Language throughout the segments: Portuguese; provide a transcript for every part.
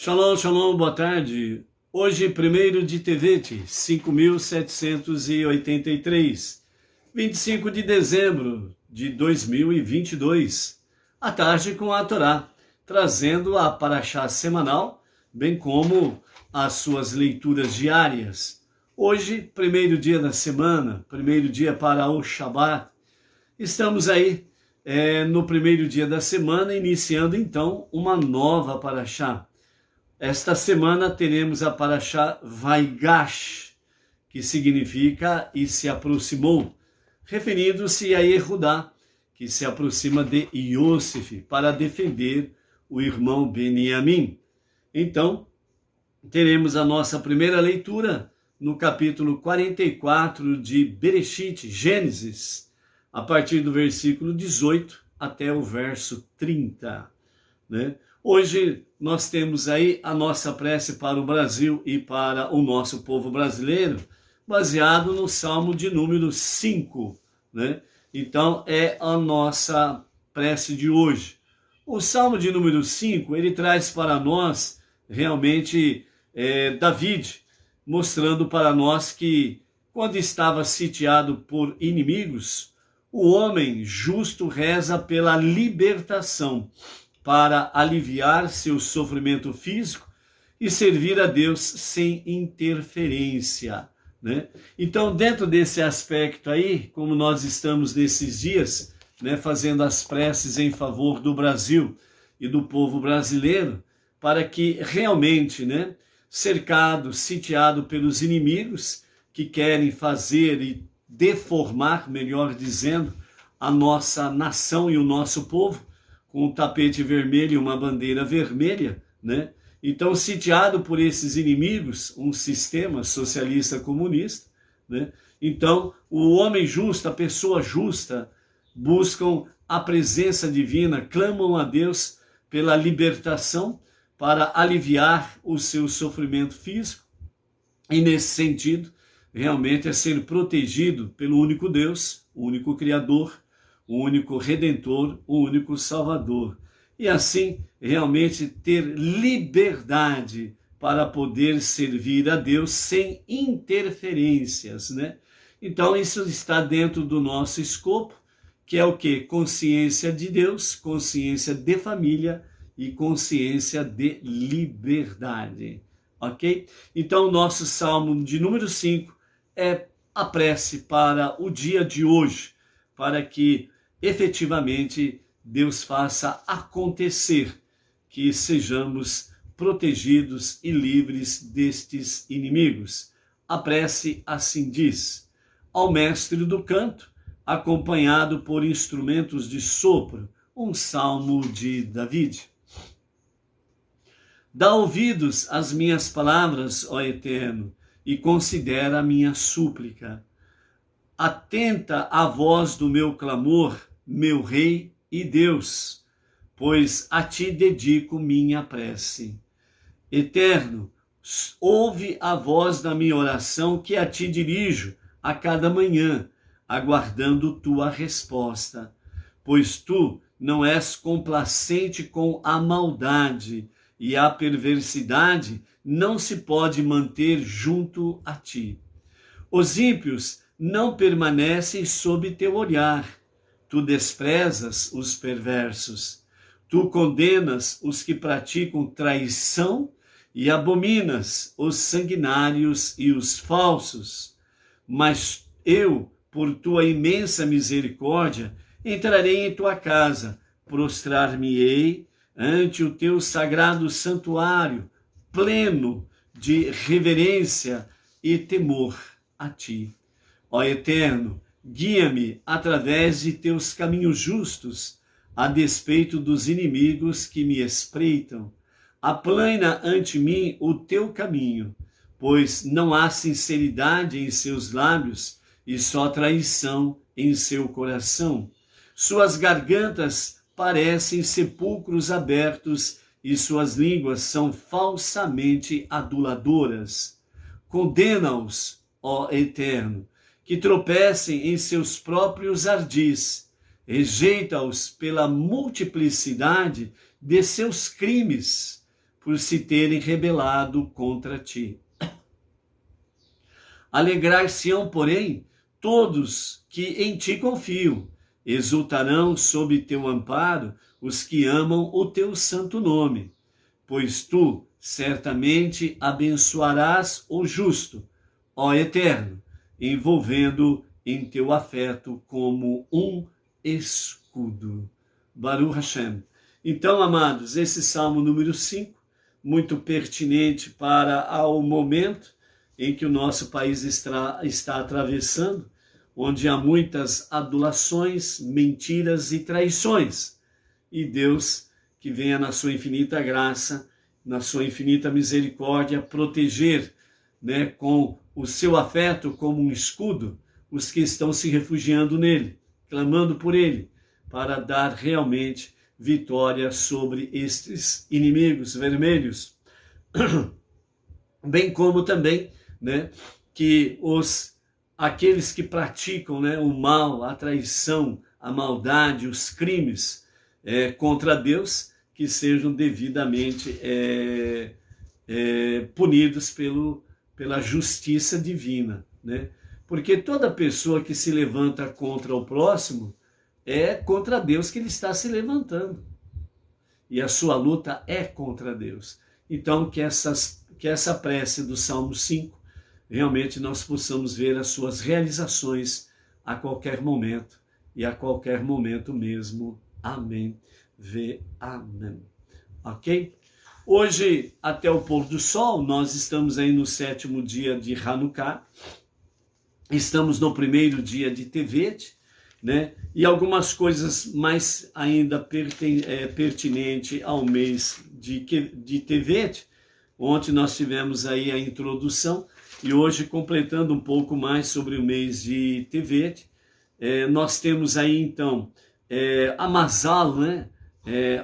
Shalom, shalom, boa tarde. Hoje, 1º de Tevet, 5.783, 25 de dezembro de 2022, à tarde com a Torá, trazendo a Parashá semanal, bem como as suas leituras diárias. Hoje, primeiro dia da semana, primeiro dia para o Shabat, estamos aí no primeiro dia da semana, iniciando então uma nova Parashá. Esta semana teremos a Parashá Vaigash, que significa e se aproximou, referindo-se a Yehudá, que se aproxima de Yosef para defender o irmão Beniamim. Então, teremos a nossa primeira leitura no capítulo 44 de Bereshit, Gênesis, a partir do versículo 18 até o verso 30, né? Hoje nós temos aí a nossa prece para o Brasil e para o nosso povo brasileiro, baseado no Salmo de número 5, né? Então é a nossa prece de hoje. O Salmo de número 5, ele traz para nós realmente David, mostrando para nós que quando estava sitiado por inimigos, o homem justo reza pela libertação, para aliviar seu sofrimento físico e servir a Deus sem interferência, né? Então, dentro desse aspecto aí, como nós estamos nesses dias, né, fazendo as preces em favor do Brasil e do povo brasileiro, para que realmente, né, cercado, sitiado pelos inimigos que querem fazer e deformar, melhor dizendo, a nossa nação e o nosso povo, com um tapete vermelho e uma bandeira vermelha, né? Então, sitiado por esses inimigos, um sistema socialista comunista, né? Então, o homem justo, a pessoa justa, buscam a presença divina, clamam a Deus pela libertação para aliviar o seu sofrimento físico. E nesse sentido, realmente é ser protegido pelo único Deus, o único Criador, o único Redentor, o único Salvador. E assim, realmente ter liberdade para poder servir a Deus sem interferências, né? Então, isso está dentro do nosso escopo, que é o quê? Consciência de Deus, consciência de família e consciência de liberdade, ok? Então, o nosso Salmo de número 5 é a prece para o dia de hoje, para que efetivamente Deus faça acontecer, que sejamos protegidos e livres destes inimigos. A prece assim diz: ao mestre do canto, acompanhado por instrumentos de sopro, um salmo de David. Dá ouvidos às minhas palavras, ó Eterno, e considera a minha súplica. Atenta à voz do meu clamor, meu Rei e Deus, pois a ti dedico minha prece. Eterno, ouve a voz da minha oração que a ti dirijo a cada manhã, aguardando tua resposta, pois tu não és complacente com a maldade e a perversidade não se pode manter junto a ti. Os ímpios não permanecem sob teu olhar. Tu desprezas os perversos. Tu condenas os que praticam traição e abominas os sanguinários e os falsos. Mas eu, por tua imensa misericórdia, entrarei em tua casa, prostrar-me-ei ante o teu sagrado santuário, pleno de reverência e temor a ti. Ó Eterno, guia-me através de teus caminhos justos, a despeito dos inimigos que me espreitam. Aplana ante mim o teu caminho, pois não há sinceridade em seus lábios e só traição em seu coração. Suas gargantas parecem sepulcros abertos e suas línguas são falsamente aduladoras. Condena-os, ó Eterno, que tropecem em seus próprios ardis, rejeita-os pela multiplicidade de seus crimes, por se terem rebelado contra ti. Alegrar-se-ão, porém, todos que em ti confiam, exultarão sob teu amparo os que amam o teu santo nome, pois tu certamente abençoarás o justo, ó Eterno, envolvendo em teu afeto como um escudo. Baruch Hashem. Então, amados, esse Salmo número 5, muito pertinente para o momento em que o nosso país está atravessando, onde há muitas adulações, mentiras e traições. E Deus, que venha na sua infinita graça, na sua infinita misericórdia, proteger, né, com o seu afeto como um escudo, os que estão se refugiando nele, clamando por ele, para dar realmente vitória sobre estes inimigos vermelhos. Bem como também, né, que aqueles que praticam, né, o mal, a traição, a maldade, os crimes contra Deus, que sejam devidamente punidos pela justiça divina, né? Porque toda pessoa que se levanta contra o próximo é contra Deus que ele está se levantando. E a sua luta é contra Deus. Então, que essa prece do Salmo 5, realmente nós possamos ver as suas realizações a qualquer momento, e a qualquer momento mesmo. Amém. Amém. Ok? Hoje, até o pôr do sol, nós estamos aí no 7º dia de Hanukkah, estamos no 1º dia de Tevet, né? E algumas coisas mais ainda pertinentes ao mês de Tevet. Ontem nós tivemos aí a introdução, e hoje, completando um pouco mais sobre o mês de Tevet, nós temos aí então a Mazal, né?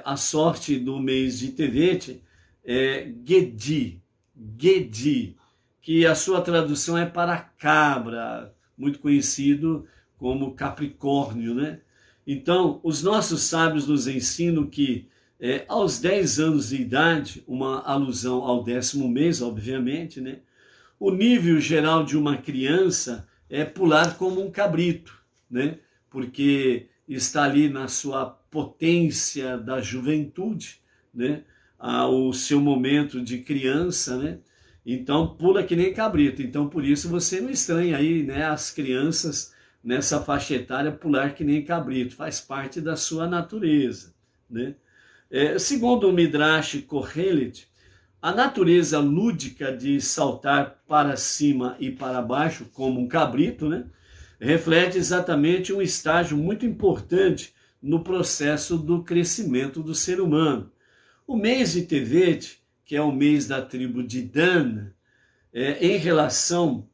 A sorte do mês de Tevet, Gedi, que a sua tradução é para cabra, muito conhecido como Capricórnio, né? Então, os nossos sábios nos ensinam que aos 10 anos de idade, uma alusão ao 10º mês, obviamente, né? O nível geral de uma criança é pular como um cabrito, né? Porque está ali na sua potência da juventude, né? O seu momento de criança, né? Então pula que nem cabrito. Então por isso você não estranha aí, né, as crianças nessa faixa etária pular que nem cabrito, faz parte da sua natureza, né? Segundo o Midrash Kohelet, a natureza lúdica de saltar para cima e para baixo como um cabrito, né, reflete exatamente um estágio muito importante no processo do crescimento do ser humano. O mês de Tevet, que é o mês da tribo de Dan, tem relação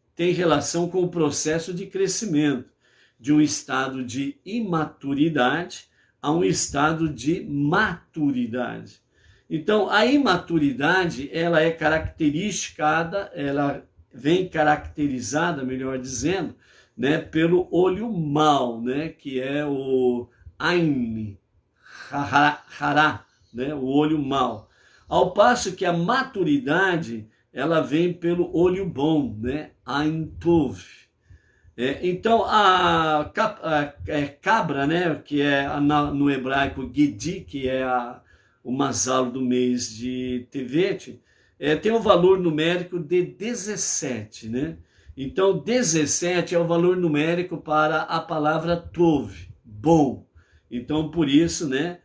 com o processo de crescimento de um estado de imaturidade a um estado de maturidade. Então, a imaturidade, ela vem caracterizada, melhor dizendo, né, pelo olho mau, né, que é o Ain Hara, né, o olho mau. Ao passo que a maturidade, ela vem pelo olho bom, né, Ain Tov. Então, a cabra, né, que é no hebraico Gedi, que é o Mazal do mês de Tevet, tem um valor numérico de 17, né? Então, 17 é o valor numérico para a palavra Tov, bom. Então, por isso, né,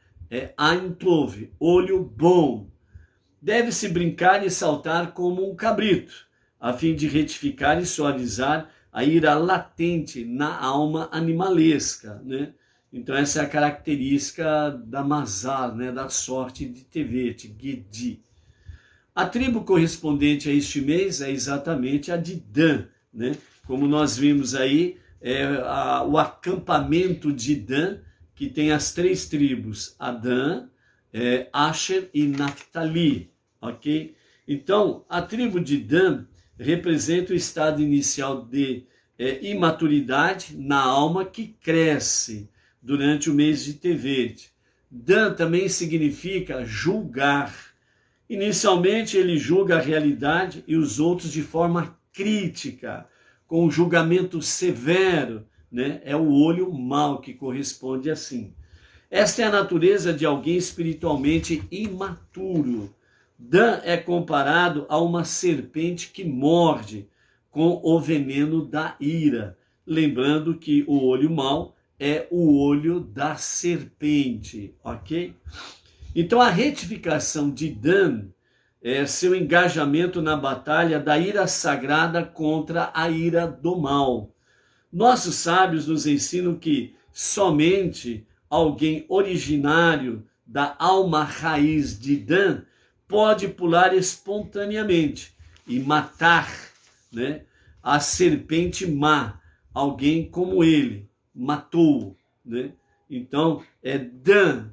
Ain Tov, olho bom. Deve-se brincar e saltar como um cabrito, a fim de retificar e suavizar a ira latente na alma animalesca, né? Então essa é a característica da Mazal, né, da sorte de Tevet, Gedi. A tribo correspondente a este mês é exatamente a de Dan, né? Como nós vimos aí, o acampamento de Dan, que tem as 3 tribos, Adã, Asher e Naphtali, ok? Então, a tribo de Dan representa o estado inicial de imaturidade na alma que cresce durante o mês de Tevet. Dan também significa julgar, Inicialmente, ele julga a realidade e os outros de forma crítica, com um julgamento severo, né? É o olho mau que corresponde assim. Esta é a natureza de alguém espiritualmente imaturo. Dan é comparado a uma serpente que morde com o veneno da ira. Lembrando que o olho mau é o olho da serpente, ok? Então a retificação de Dan é seu engajamento na batalha da ira sagrada contra a ira do mal. Nossos sábios nos ensinam que somente alguém originário da alma raiz de Dan pode pular espontaneamente e matar, né, a serpente má. Alguém como ele matou, né? Então é Dan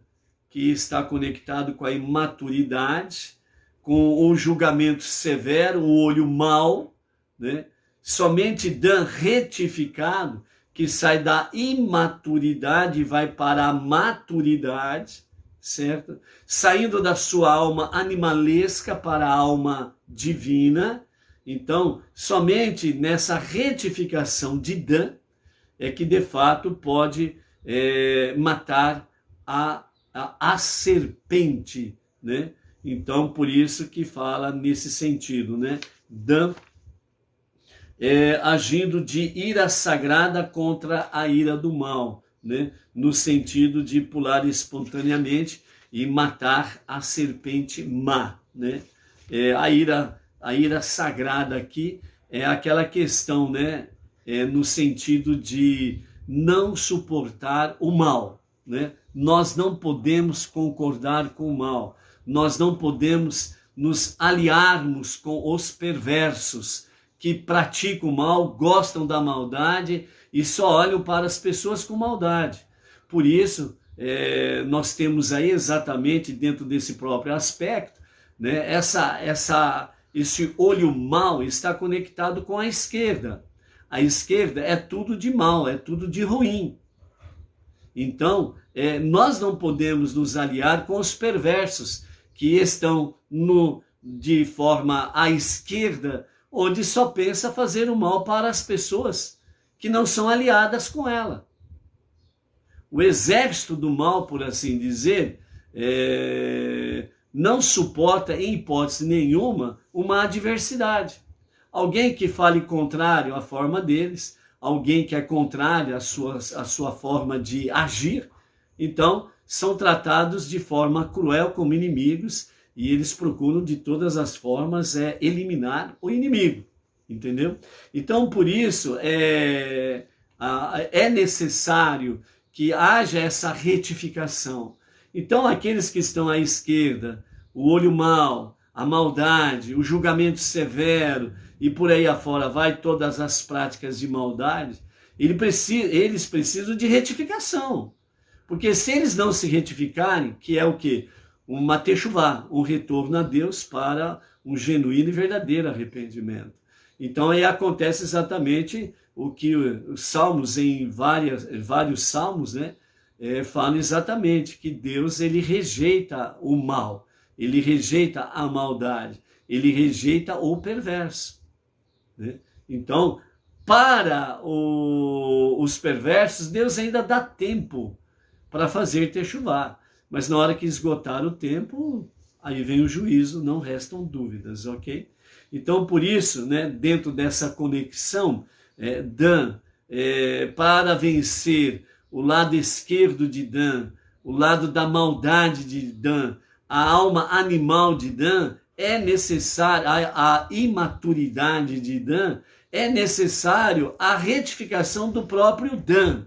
que está conectado com a imaturidade, com o julgamento severo, o olho mau, né? Somente Dan retificado, que sai da imaturidade e vai para a maturidade, certo? Saindo da sua alma animalesca para a alma divina. Então, somente nessa retificação de Dan é que de fato pode matar a serpente, né? Então, por isso que fala nesse sentido, né? Dan agindo de ira sagrada contra a ira do mal, né? No sentido de pular espontaneamente e matar a serpente má, né? A ira sagrada aqui é aquela questão, né? No sentido de não suportar o mal, né? Nós não podemos concordar com o mal, nós não podemos nos aliarmos com os perversos que praticam o mal, gostam da maldade e só olham para as pessoas com maldade. Por isso, nós temos aí exatamente dentro desse próprio aspecto, né, esse olho mau está conectado com a esquerda. A esquerda é tudo de mal, é tudo de ruim. Então, nós não podemos nos aliar com os perversos que estão de forma à esquerda, onde só pensa fazer o mal para as pessoas que não são aliadas com ela. O exército do mal, por assim dizer, não suporta em hipótese nenhuma uma adversidade. Alguém que fale contrário à forma deles, alguém que é contrário à sua forma de agir, então são tratados de forma cruel como inimigos e eles procuram de todas as formas eliminar o inimigo, entendeu? Então por isso é necessário que haja essa retificação. Então aqueles que estão à esquerda, o olho mau, a maldade, o julgamento severo e por aí afora vai todas as práticas de maldade, eles precisam de retificação. Porque se eles não se retificarem, que é o quê? Uma techuvá, um retorno a Deus para um genuíno e verdadeiro arrependimento. Então aí acontece exatamente o que os salmos, em vários salmos, né, falam exatamente que Deus ele rejeita o mal, ele rejeita a maldade, ele rejeita o perverso, né? Então, para os perversos, Deus ainda dá tempo para fazer techuvá. Mas na hora que esgotar o tempo, aí vem o juízo, não restam dúvidas, ok? Então, por isso, né, dentro dessa conexão, Dan, para vencer o lado esquerdo de Dan, o lado da maldade de Dan, a alma animal de Dan, é necessário, a imaturidade de Dan, é necessário a retificação do próprio Dan,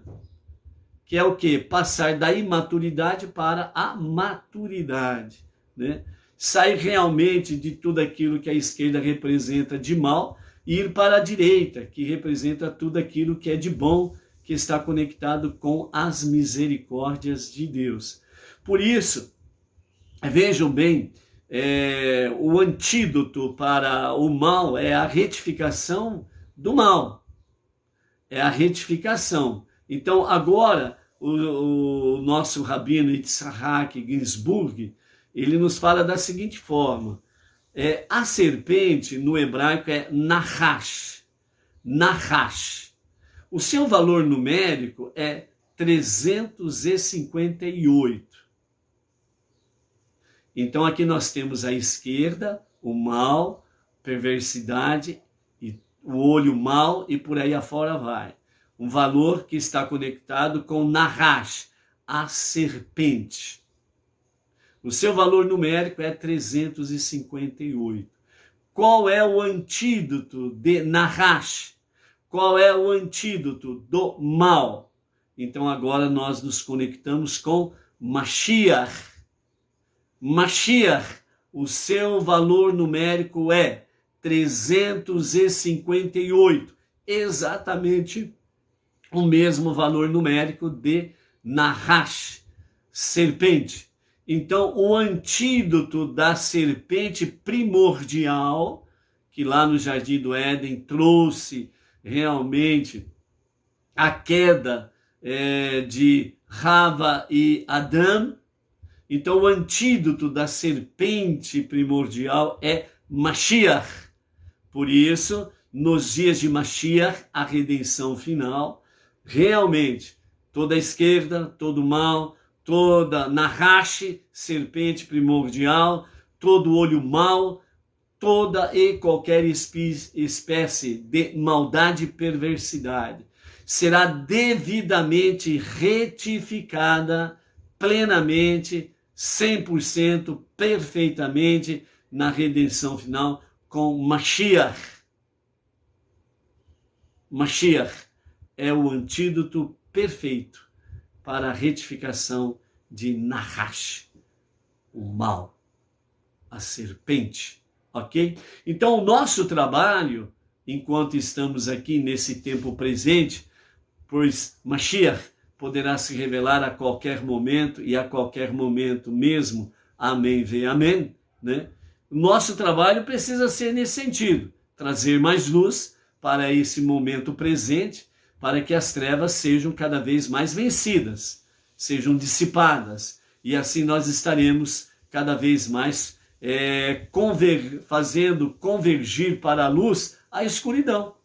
que é o quê? Passar da imaturidade para a maturidade, né? Sair realmente de tudo aquilo que a esquerda representa de mal e ir para a direita, que representa tudo aquilo que é de bom, que está conectado com as misericórdias de Deus. Por isso, vejam bem, o antídoto para o mal é a retificação do mal. É a retificação. Então, agora, o nosso rabino Yitzhak Ginsburg, ele nos fala da seguinte forma: a serpente no hebraico é nahash, nahash. O seu valor numérico é 358. Então aqui nós temos à esquerda o mal, perversidade, e o olho mau e por aí afora vai. Um valor que está conectado com Nahash, a serpente. O seu valor numérico é 358. Qual é o antídoto de Nahash? Qual é o antídoto do mal? Então agora nós nos conectamos com Mashiach. Mashiach, o seu valor numérico é 358, exatamente o mesmo valor numérico de Nahash, serpente. Então, o antídoto da serpente primordial, que lá no Jardim do Éden trouxe realmente a queda de Rava e Adão. Então, o antídoto da serpente primordial é Mashiach. Por isso, nos dias de Mashiach, a redenção final, realmente, toda a esquerda, todo o mal, toda Nahash, serpente primordial, todo olho mau, toda e qualquer espécie de maldade e perversidade será devidamente retificada plenamente, 100%, perfeitamente na redenção final com Mashiach. Mashiach é o antídoto perfeito para a retificação de Nahash, o mal, a serpente, ok? Então o nosso trabalho, enquanto estamos aqui nesse tempo presente, pois Mashiach poderá se revelar a qualquer momento e a qualquer momento mesmo, amém, vê amém, né? Nosso trabalho precisa ser nesse sentido, trazer mais luz para esse momento presente, para que as trevas sejam cada vez mais vencidas, sejam dissipadas, e assim nós estaremos cada vez mais fazendo convergir para a luz a escuridão.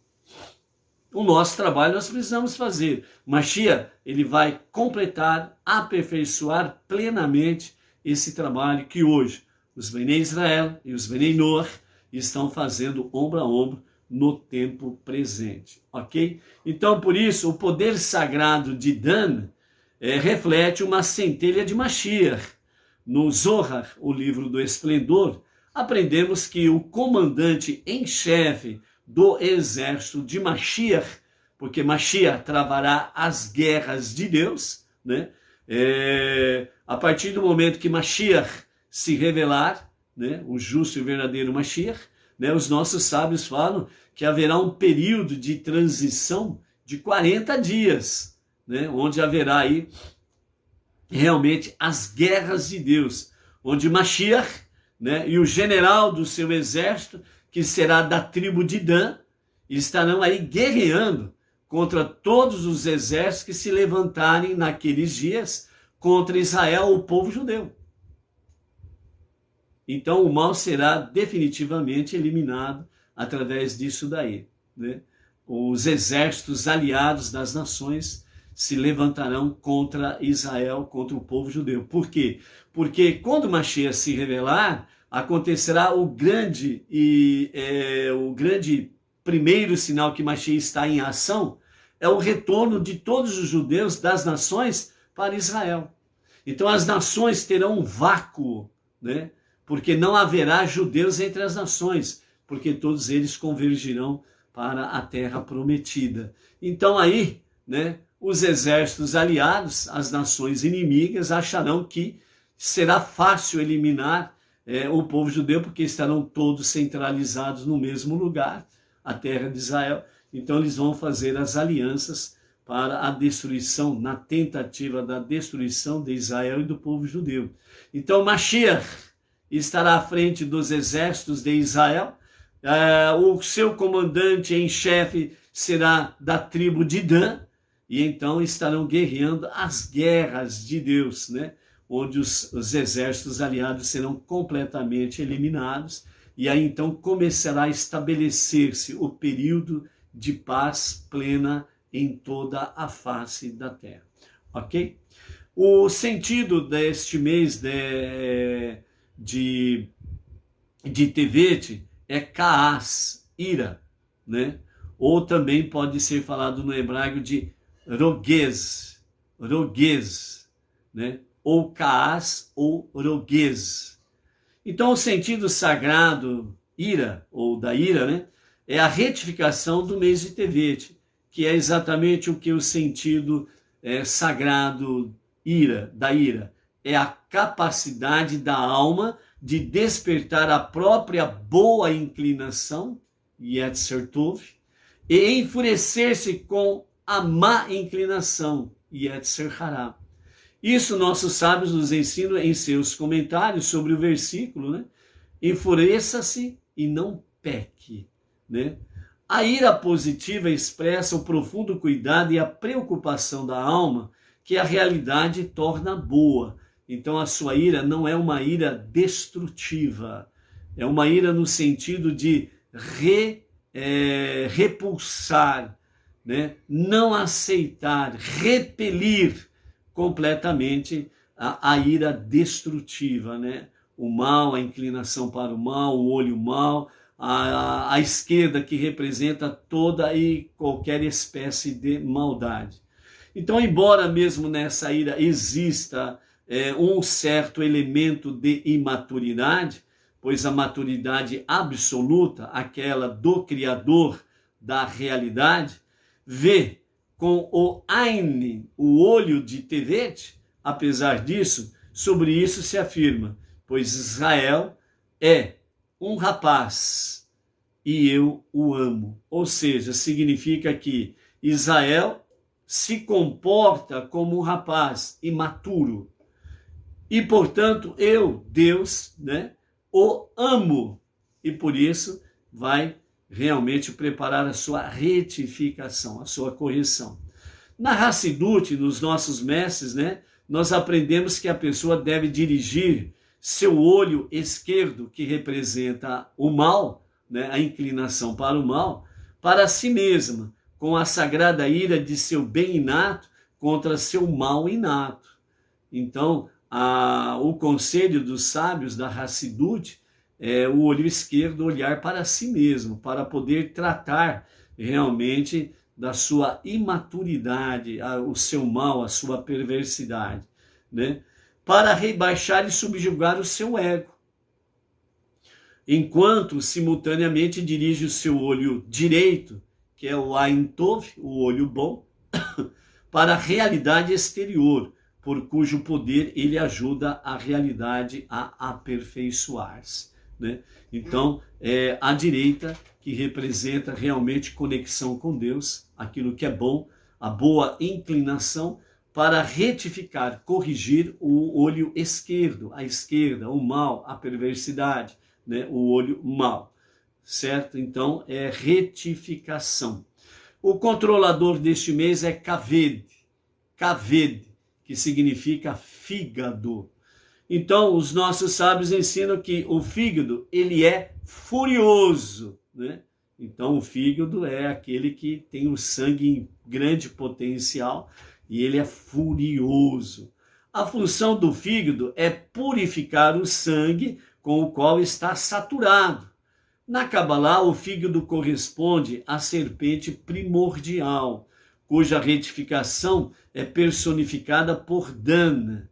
O nosso trabalho nós precisamos fazer. Mashiach, ele vai completar, aperfeiçoar plenamente esse trabalho que hoje os Bnei Israel e os Bnei Noach estão fazendo ombro a ombro no tempo presente, ok? Então, por isso, o poder sagrado de Dan reflete uma centelha de Mashiach. No Zohar, o livro do Esplendor, aprendemos que o comandante em chefe do exército de Mashiach, porque Mashiach travará as guerras de Deus, né? A partir do momento que Mashiach se revelar, né, o justo e verdadeiro Mashiach, né, os nossos sábios falam que haverá um período de transição de 40 dias, né, onde haverá aí realmente as guerras de Deus, onde Mashiach, né, e o general do seu exército, que será da tribo de Dan, estarão aí guerreando contra todos os exércitos que se levantarem naqueles dias contra Israel, o povo judeu. Então o mal será definitivamente eliminado através disso daí, né? Os exércitos aliados das nações se levantarão contra Israel, contra o povo judeu. Por quê? Porque quando Mashiach se revelar, acontecerá o grande primeiro sinal que Mashiach está em ação, é o retorno de todos os judeus das nações para Israel. Então as nações terão um vácuo, né? Porque não haverá judeus entre as nações, porque todos eles convergirão para a terra prometida. Então aí, né, os exércitos aliados, as nações inimigas, acharão que será fácil eliminar o povo judeu, porque estarão todos centralizados no mesmo lugar, a terra de Israel. Então eles vão fazer as alianças para a destruição, na tentativa da destruição de Israel e do povo judeu. Então Mashiach estará à frente dos exércitos de Israel, o seu comandante em chefe será da tribo de Dan, e então estarão guerreando as guerras de Deus, né? onde os exércitos aliados serão completamente eliminados, e aí então começará a estabelecer-se o período de paz plena em toda a face da terra. Ok? O sentido deste mês de Tevet é Kaas, ira, né? Ou também pode ser falado no hebraico de Rogez, né? Ou Kaas ou Rogez. Então o sentido sagrado, ira, ou da ira, né? É a retificação do mês de Tevet, que é exatamente o que o sentido sagrado da ira. É a capacidade da alma de despertar a própria boa inclinação, Yetzer Tov, e enfurecer-se com a má inclinação, Yetzer Hara. Isso nossos sábios nos ensinam em seus comentários sobre o versículo, né? Enfureça-se e não peque, né? A ira positiva expressa o profundo cuidado e a preocupação da alma que a realidade torna boa. Então a sua ira não é uma ira destrutiva, é uma ira no sentido de repulsar, né? Não aceitar, repelir completamente a ira destrutiva, né? O mal, a inclinação para o mal, o olho mau, a esquerda que representa toda e qualquer espécie de maldade. Então, embora mesmo nessa ira exista um certo elemento de imaturidade, pois a maturidade absoluta, aquela do Criador da realidade, vê com o Ain, o olho de Tevet, apesar disso, sobre isso se afirma, pois Israel é um rapaz e eu o amo. Ou seja, significa que Israel se comporta como um rapaz imaturo. E, portanto, eu, Deus, né, o amo. E por isso vai realmente preparar a sua retificação, a sua correção. Na Hassidut, nos nossos mestres, né, nós aprendemos que a pessoa deve dirigir seu olho esquerdo, que representa o mal, né, a inclinação para o mal, para si mesma, com a sagrada ira de seu bem inato contra seu mal inato. Então, o conselho dos sábios da Hassidut é o olho esquerdo olhar para si mesmo, para poder tratar realmente da sua imaturidade, o seu mal, a sua perversidade, né? Para rebaixar e subjugar o seu ego. Enquanto simultaneamente dirige o seu olho direito, que é o Ain Tov, o olho bom, para a realidade exterior, por cujo poder ele ajuda a realidade a aperfeiçoar-se, né? Então, é a direita que representa realmente conexão com Deus, aquilo que é bom, a boa inclinação para retificar, corrigir o olho esquerdo, a esquerda, o mal, a perversidade, né? O olho mau, certo? Então, é retificação. O controlador deste mês é Kaved, que significa fígado. Então, os nossos sábios ensinam que o fígado, ele é furioso, né? Então, o fígado é aquele que tem o sangue em grande potencial e ele é furioso. A função do fígado é purificar o sangue com o qual está saturado. Na Kabbalah, o fígado corresponde à serpente primordial, cuja retificação é personificada por Dan.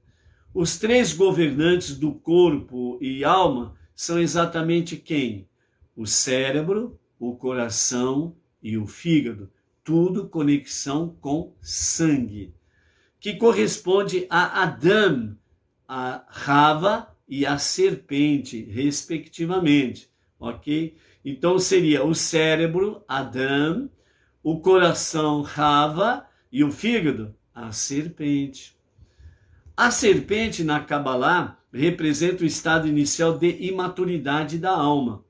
Os três governantes do corpo e alma são exatamente quem? O cérebro, o coração e o fígado. Tudo conexão com sangue, que corresponde a Adão, a Rava e a serpente, respectivamente. Ok? Então seria o cérebro, Adão, o coração, Rava, e o fígado, a serpente. A serpente na Kabbalah representa o estado inicial de imaturidade da alma,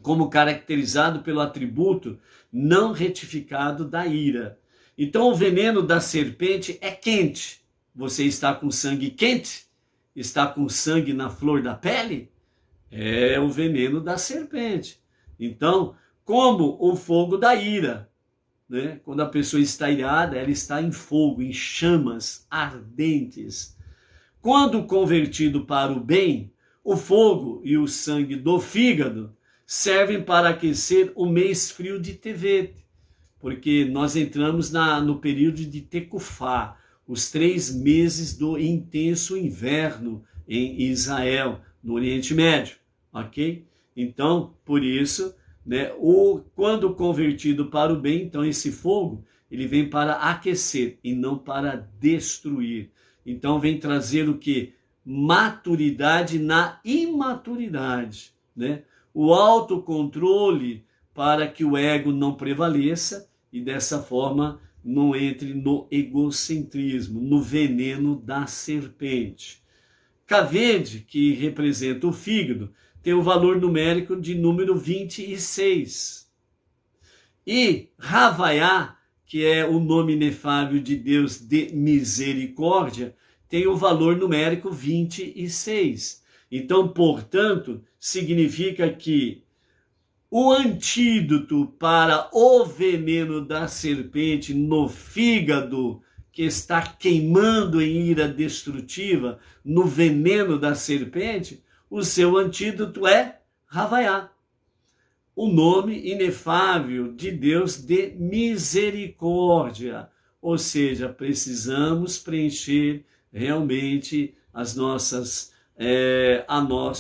como caracterizado pelo atributo não retificado da ira. Então o veneno da serpente é quente. Você está com sangue quente, está com sangue na flor da pele? É o veneno da serpente. Então, como o fogo da ira, né? Quando a pessoa está irada, ela está em fogo, em chamas ardentes. Quando convertido para o bem, o fogo e o sangue do fígado servem para aquecer o mês frio de Tevet, porque nós entramos no período de Tecufá, os 3 meses do intenso inverno em Israel, no Oriente Médio, ok? Então, por isso, né, quando convertido para o bem, então esse fogo, ele vem para aquecer e não para destruir. Então vem trazer o que? Maturidade na imaturidade, né? O autocontrole para que o ego não prevaleça e dessa forma não entre no egocentrismo, no veneno da serpente. Kaved, que representa o fígado, tem o valor numérico de número 26. E Havaiá, que é o nome inefável de Deus de misericórdia, tem o valor numérico 26. Então, portanto, significa que o antídoto para o veneno da serpente no fígado, que está queimando em ira destrutiva, no veneno da serpente, o seu antídoto é Havaiá, o nome inefável de Deus de misericórdia. Ou seja, precisamos preencher realmente as nossas,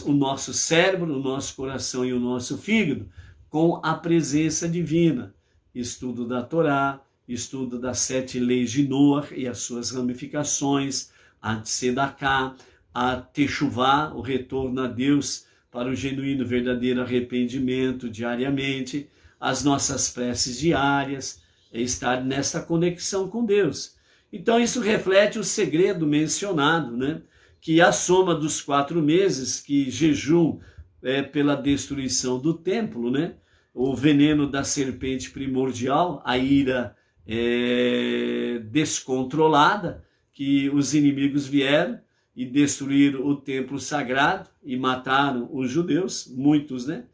o nosso cérebro, o nosso coração e o nosso fígado com a presença divina. Estudo da Torá, estudo das 7 leis de Noah e as suas ramificações, a Tzedaká, a Teshuvá, o retorno a Deus para o genuíno verdadeiro arrependimento diariamente, as nossas preces diárias, estar nessa conexão com Deus. Então isso reflete o segredo mencionado, né? Que a soma dos 4 meses, que jejum pela destruição do templo, né? O veneno da serpente primordial, a ira descontrolada, que os inimigos vieram e destruíram o templo sagrado e mataram os judeus, muitos, né?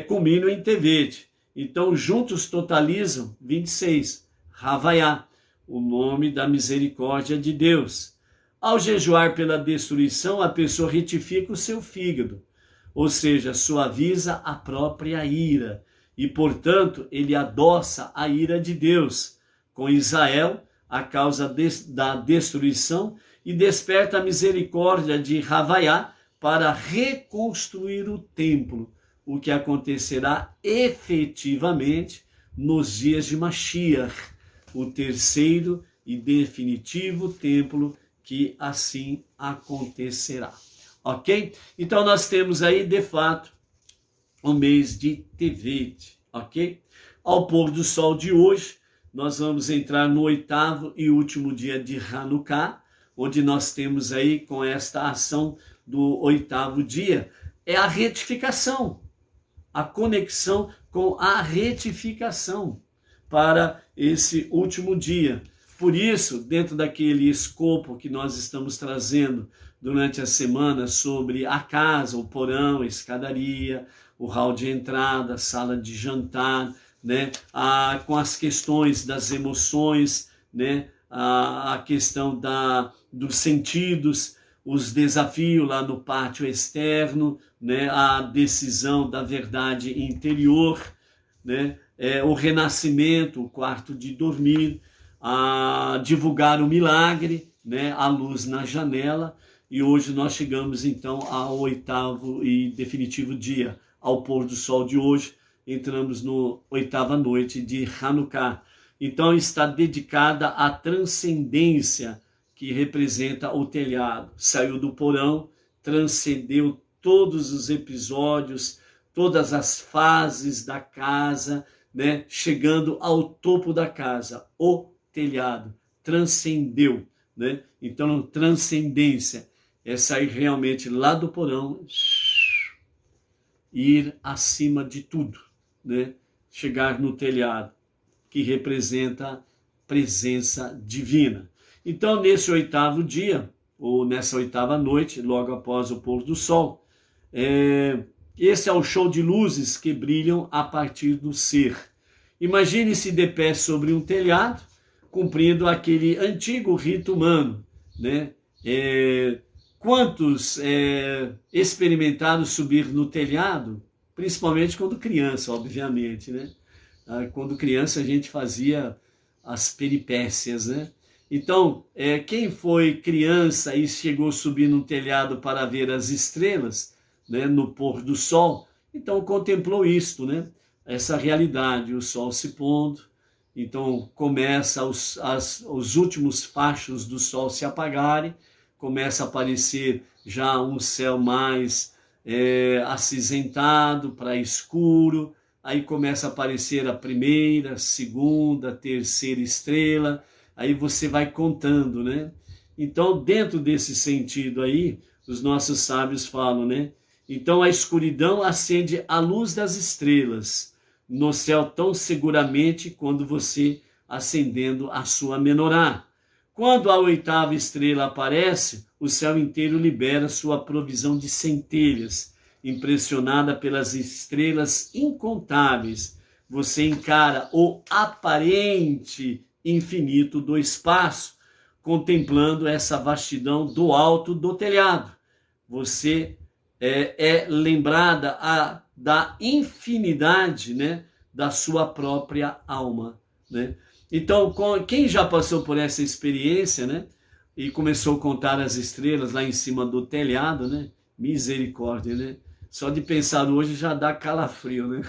Culminam em Tevet. Então, juntos totalizam 26, Havaiá, o nome da misericórdia de Deus. Ao jejuar pela destruição, a pessoa retifica o seu fígado, ou seja, suaviza a própria ira, e, portanto, ele adoça a ira de Deus com Israel, a causa da destruição, e desperta a misericórdia de Havaiá para reconstruir o templo, o que acontecerá efetivamente nos dias de Mashiach, o terceiro e definitivo templo, que assim acontecerá. Ok? Então nós temos aí, de fato, o mês de Tevet, ok? Ao pôr do sol de hoje, nós vamos entrar no 8º e último dia de Hanukkah, onde nós temos aí, com esta ação do 8º dia, é a retificação, a conexão com a retificação para esse último dia. Por isso, dentro daquele escopo que nós estamos trazendo durante a semana sobre a casa, o porão, a escadaria, o hall de entrada, a sala de jantar, né? Com as questões das emoções, né? A questão dos sentidos, os desafios lá no pátio externo, né? A decisão da verdade interior, né? O renascimento, o quarto de dormir, a divulgar o milagre, né? A luz na janela. E hoje nós chegamos então ao 8º e definitivo dia, ao pôr do sol de hoje, entramos no 8ª noite de Hanukkah. Então está dedicada à transcendência que representa o telhado. Saiu do porão, transcendeu todos os episódios, todas as fases da casa, né? Chegando ao topo da casa, o telhado, transcendeu, né? Então, transcendência é sair realmente lá do porão, ir acima de tudo, né? Chegar no telhado, que representa presença divina. Então, nesse 8º dia, ou nessa oitava noite, logo após o pôr do sol. Esse é o show de luzes que brilham a partir do ser. Imagine-se de pé sobre um telhado, cumprindo aquele antigo rito humano, né? Quantos experimentaram subir no telhado? Principalmente quando criança, obviamente, né? Quando criança a gente fazia as peripécias, né? Então, quem foi criança e chegou a subir no telhado para ver as estrelas, né, no pôr do sol, então contemplou isto, né? Essa realidade, o sol se pondo, então começa os últimos fachos do sol se apagarem, começa a aparecer já um céu mais acinzentado para escuro, aí começa a aparecer a primeira, segunda, terceira estrela, aí você vai contando, né? Então, dentro desse sentido aí, os nossos sábios falam, né? Então a escuridão acende a luz das estrelas no céu tão seguramente quando você acendendo a sua menorá. Quando a oitava estrela aparece, o céu inteiro libera sua provisão de centelhas. Impressionada pelas estrelas incontáveis, você encara o aparente infinito do espaço, contemplando essa vastidão do alto do telhado. Você é lembrada da infinidade, né, da sua própria alma, né? Então, quem já passou por essa experiência, né, e começou a contar as estrelas lá em cima do telhado, né? Misericórdia, né? Só de pensar hoje já dá calafrio, né?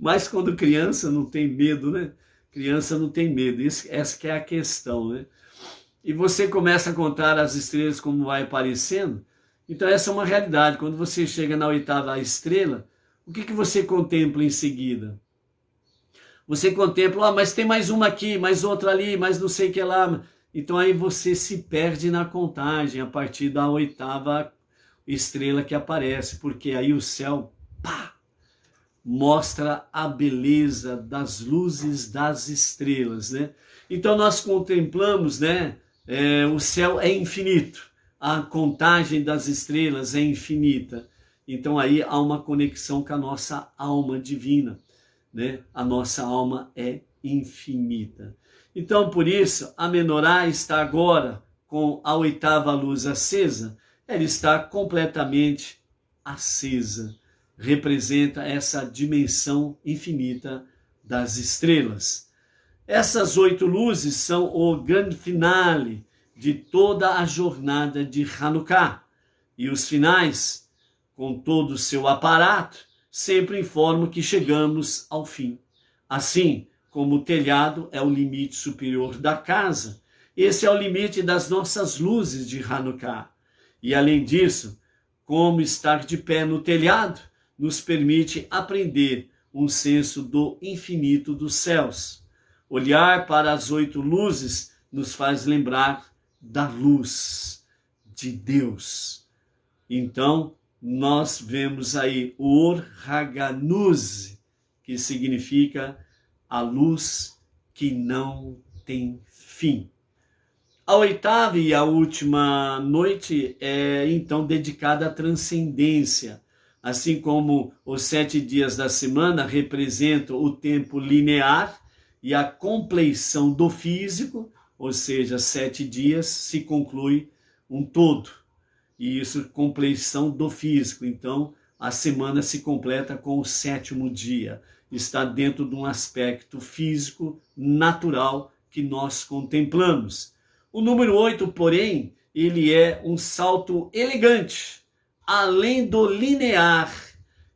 Mas quando criança não tem medo, né? Criança não tem medo, essa que é a questão, né? E você começa a contar as estrelas como vai aparecendo. Então essa é uma realidade. Quando você chega na oitava estrela, o que você contempla em seguida? Você contempla, mas tem mais uma aqui, mais outra ali, mais não sei o que lá. Então aí você se perde na contagem a partir da oitava estrela que aparece, porque aí o céu, pá, mostra a beleza das luzes das estrelas, né? Então nós contemplamos, né? O céu é infinito, a contagem das estrelas é infinita. Então aí há uma conexão com a nossa alma divina, né? A nossa alma é infinita. Então por isso a menorá está agora com a oitava luz acesa, ela está completamente acesa. Representa essa dimensão infinita das estrelas. Essas 8 luzes são o grande finale de toda a jornada de Hanukkah. E os finais, com todo o seu aparato, sempre informam que chegamos ao fim. Assim como o telhado é o limite superior da casa, esse é o limite das nossas luzes de Hanukkah. E além disso, como estar de pé no telhado nos permite aprender um senso do infinito dos céus. Olhar para as 8 luzes nos faz lembrar da luz de Deus. Então, nós vemos aí o Or Haganuz, que significa a luz que não tem fim. A oitava e a última noite é então dedicada à transcendência, assim como os 7 dias da semana representam o tempo linear e a compleição do físico, ou seja, 7 dias se conclui um todo, e isso compleição do físico. Então a semana se completa com o 7º dia, está dentro de um aspecto físico natural que nós contemplamos. O número 8, porém, ele é um salto elegante, além do linear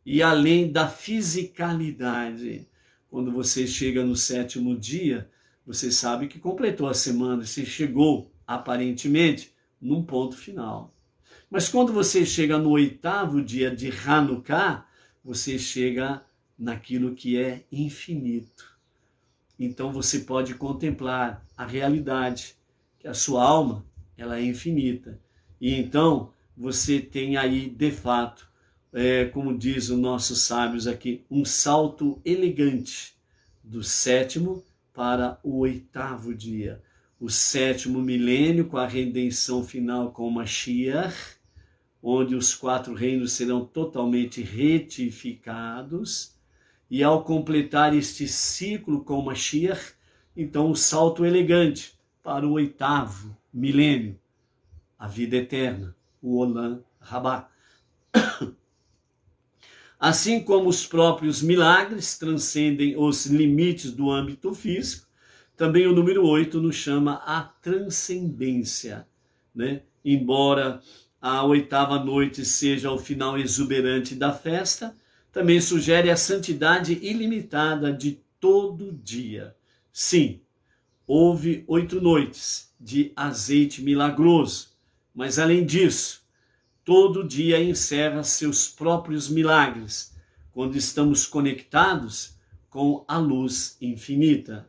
e além da fisicalidade. Quando você chega no 7º dia, você sabe que completou a semana, você chegou, aparentemente, num ponto final. Mas quando você chega no 8º dia de Hanukkah, você chega naquilo que é infinito. Então você pode contemplar a realidade, que a sua alma, ela é infinita. E então você tem aí, de fato, como diz os nossos sábios aqui, um salto elegante do 7º para o 8º dia. o 7º milênio com a redenção final com Mashiach, onde os 4 reinos serão totalmente retificados, e ao completar este ciclo com Mashiach, então o salto elegante para o 8º milênio, a vida eterna, o Olam Rabá. Assim como os próprios milagres transcendem os limites do âmbito físico, também o número 8 nos chama a transcendência, né? Embora a 8ª noite seja o final exuberante da festa, também sugere a santidade ilimitada de todo dia. Sim, houve 8 noites de azeite milagroso, mas além disso, todo dia encerra seus próprios milagres, quando estamos conectados com a luz infinita.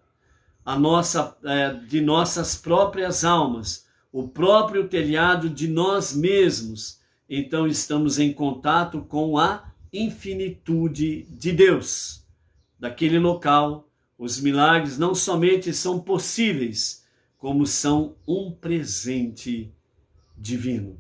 De nossas próprias almas, o próprio telhado de nós mesmos. Então estamos em contato com a infinitude de Deus. Daquele local, os milagres não somente são possíveis, como são um presente divino.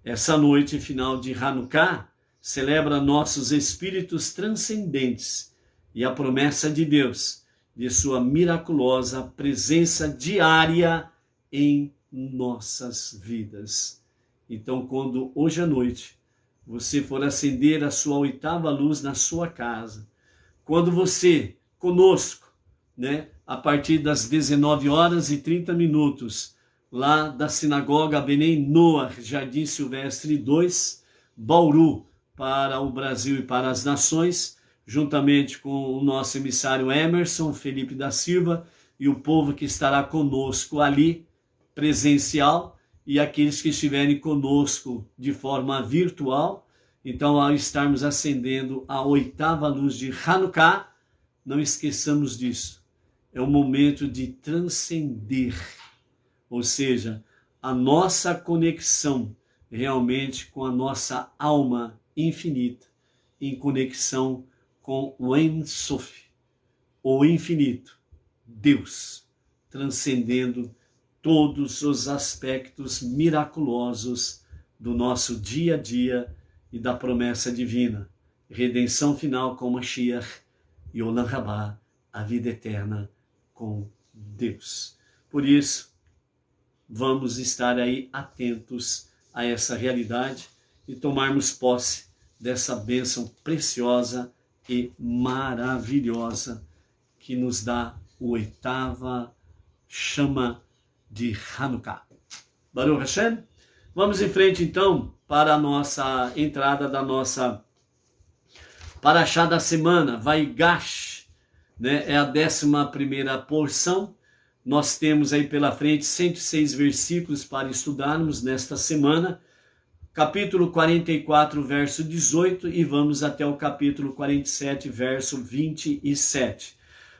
Essa noite final de Hanukkah celebra nossos espíritos transcendentes e a promessa de Deus de sua miraculosa presença diária em nossas vidas. Então, quando hoje à noite você for acender a sua 8ª luz na sua casa, quando você, conosco, né, a partir das 19h30, lá da Sinagoga Benei Noach, Jardim Silvestre 2, Bauru, para o Brasil e para as nações, juntamente com o nosso emissário Emerson Felipe da Silva e o povo que estará conosco ali, presencial, e aqueles que estiverem conosco de forma virtual. Então, ao estarmos acendendo a 8ª luz de Hanukkah, não esqueçamos disso. É o momento de transcender, ou seja, a nossa conexão realmente com a nossa alma infinita, em conexão com o Ein Sof, o infinito, Deus, transcendendo todos os aspectos miraculosos do nosso dia a dia e da promessa divina, redenção final com Mashiach e Olam Rabá, a vida eterna com Deus. Por isso, vamos estar aí atentos a essa realidade e tomarmos posse dessa bênção preciosa e maravilhosa que nos dá o 8ª chama de Hanukkah. Baruch Hashem. Vamos em frente então para a nossa entrada da nossa Parashá da semana, Vaigash, né? É a 11ª porção. Nós temos aí pela frente 106 versículos para estudarmos nesta semana. Capítulo 44, verso 18, e vamos até o capítulo 47, verso 27.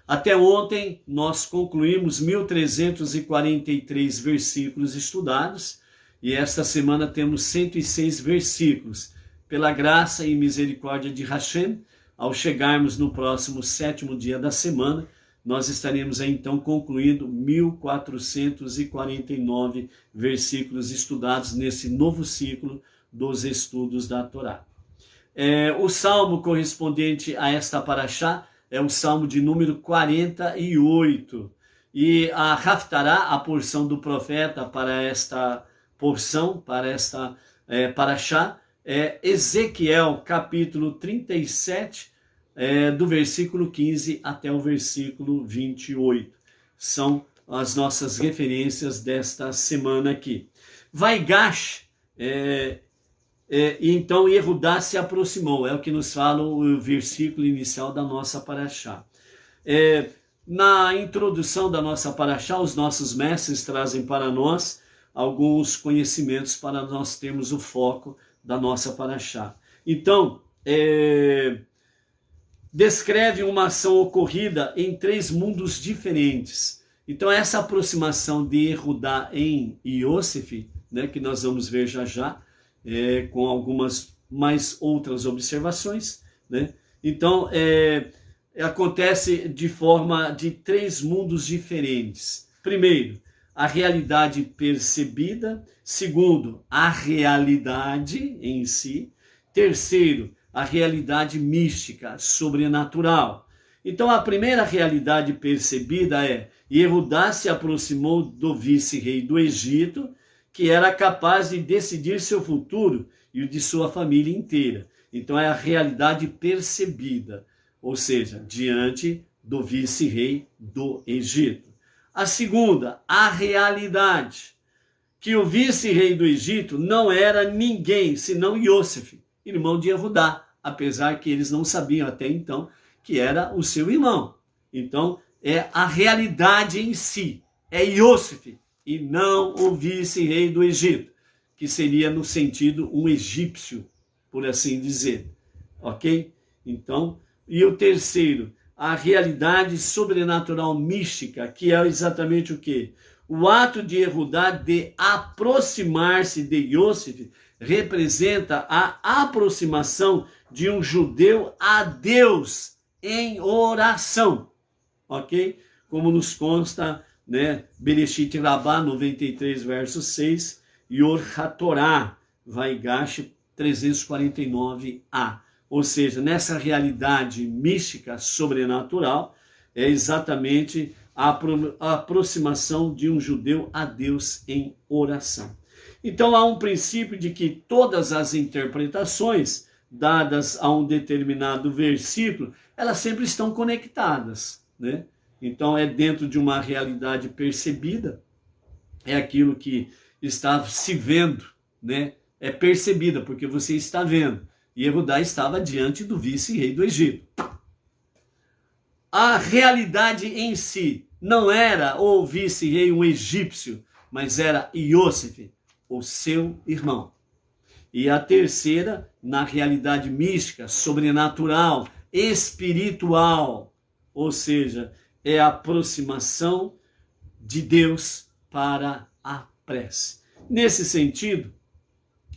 Até ontem, nós concluímos 1.343 versículos estudados, e esta semana temos 106 versículos. Pela graça e misericórdia de Hashem, ao chegarmos no próximo 7º dia da semana, nós estaremos aí, então concluindo 1.449 versículos estudados nesse novo ciclo dos estudos da Torá. O salmo correspondente a esta Parashá é o salmo de número 48. E a Haftará, a porção do profeta para esta porção, para esta Parashá, é Ezequiel, capítulo 37, do versículo 15 até o versículo 28. São as nossas referências desta semana aqui. Vaigash, então Yehudá se aproximou, é o que nos fala o versículo inicial da nossa Parashá. Na introdução da nossa Parashá, os nossos mestres trazem para nós alguns conhecimentos para nós termos o foco da nossa Parashá. Então, descreve uma ação ocorrida em 3 mundos diferentes. Então, essa aproximação de Yehudá em Yosef, né, que nós vamos ver já já, com algumas mais outras observações, né? Então, acontece de forma de 3 mundos diferentes. Primeiro, a realidade percebida. Segundo, a realidade em si. Terceiro, a realidade mística, sobrenatural. Então, a primeira realidade percebida é: Yehudá se aproximou do vice-rei do Egito, que era capaz de decidir seu futuro e o de sua família inteira. Então, é a realidade percebida, ou seja, diante do vice-rei do Egito. A segunda, a realidade, que o vice-rei do Egito não era ninguém senão Iosef, irmão de Yehudá, apesar que eles não sabiam até então que era o seu irmão. Então, é a realidade em si, é Iosef, e não o vice-rei do Egito, que seria no sentido um egípcio, por assim dizer. Ok? Então, e o terceiro, a realidade sobrenatural mística, que é exatamente o quê? O ato de Yehudá de aproximar-se de Iosef representa a aproximação de um judeu a Deus em oração, ok? Como nos consta, né, Bereshit Rabá 93, verso 6, e Or HaTorá, Vaigash 349a. Ou seja, nessa realidade mística, sobrenatural, é exatamente a aproximação de um judeu a Deus em oração. Então há um princípio de que todas as interpretações dadas a um determinado versículo, elas sempre estão conectadas, né? Então é dentro de uma realidade percebida, é aquilo que está se vendo, né? É percebida, porque você está vendo. E Yehudá estava diante do vice-rei do Egito. A realidade em si não era o vice-rei um egípcio, mas era Iosef, o seu irmão. E a terceira, na realidade mística, sobrenatural, espiritual, ou seja, é a aproximação de Deus para a prece. Nesse sentido,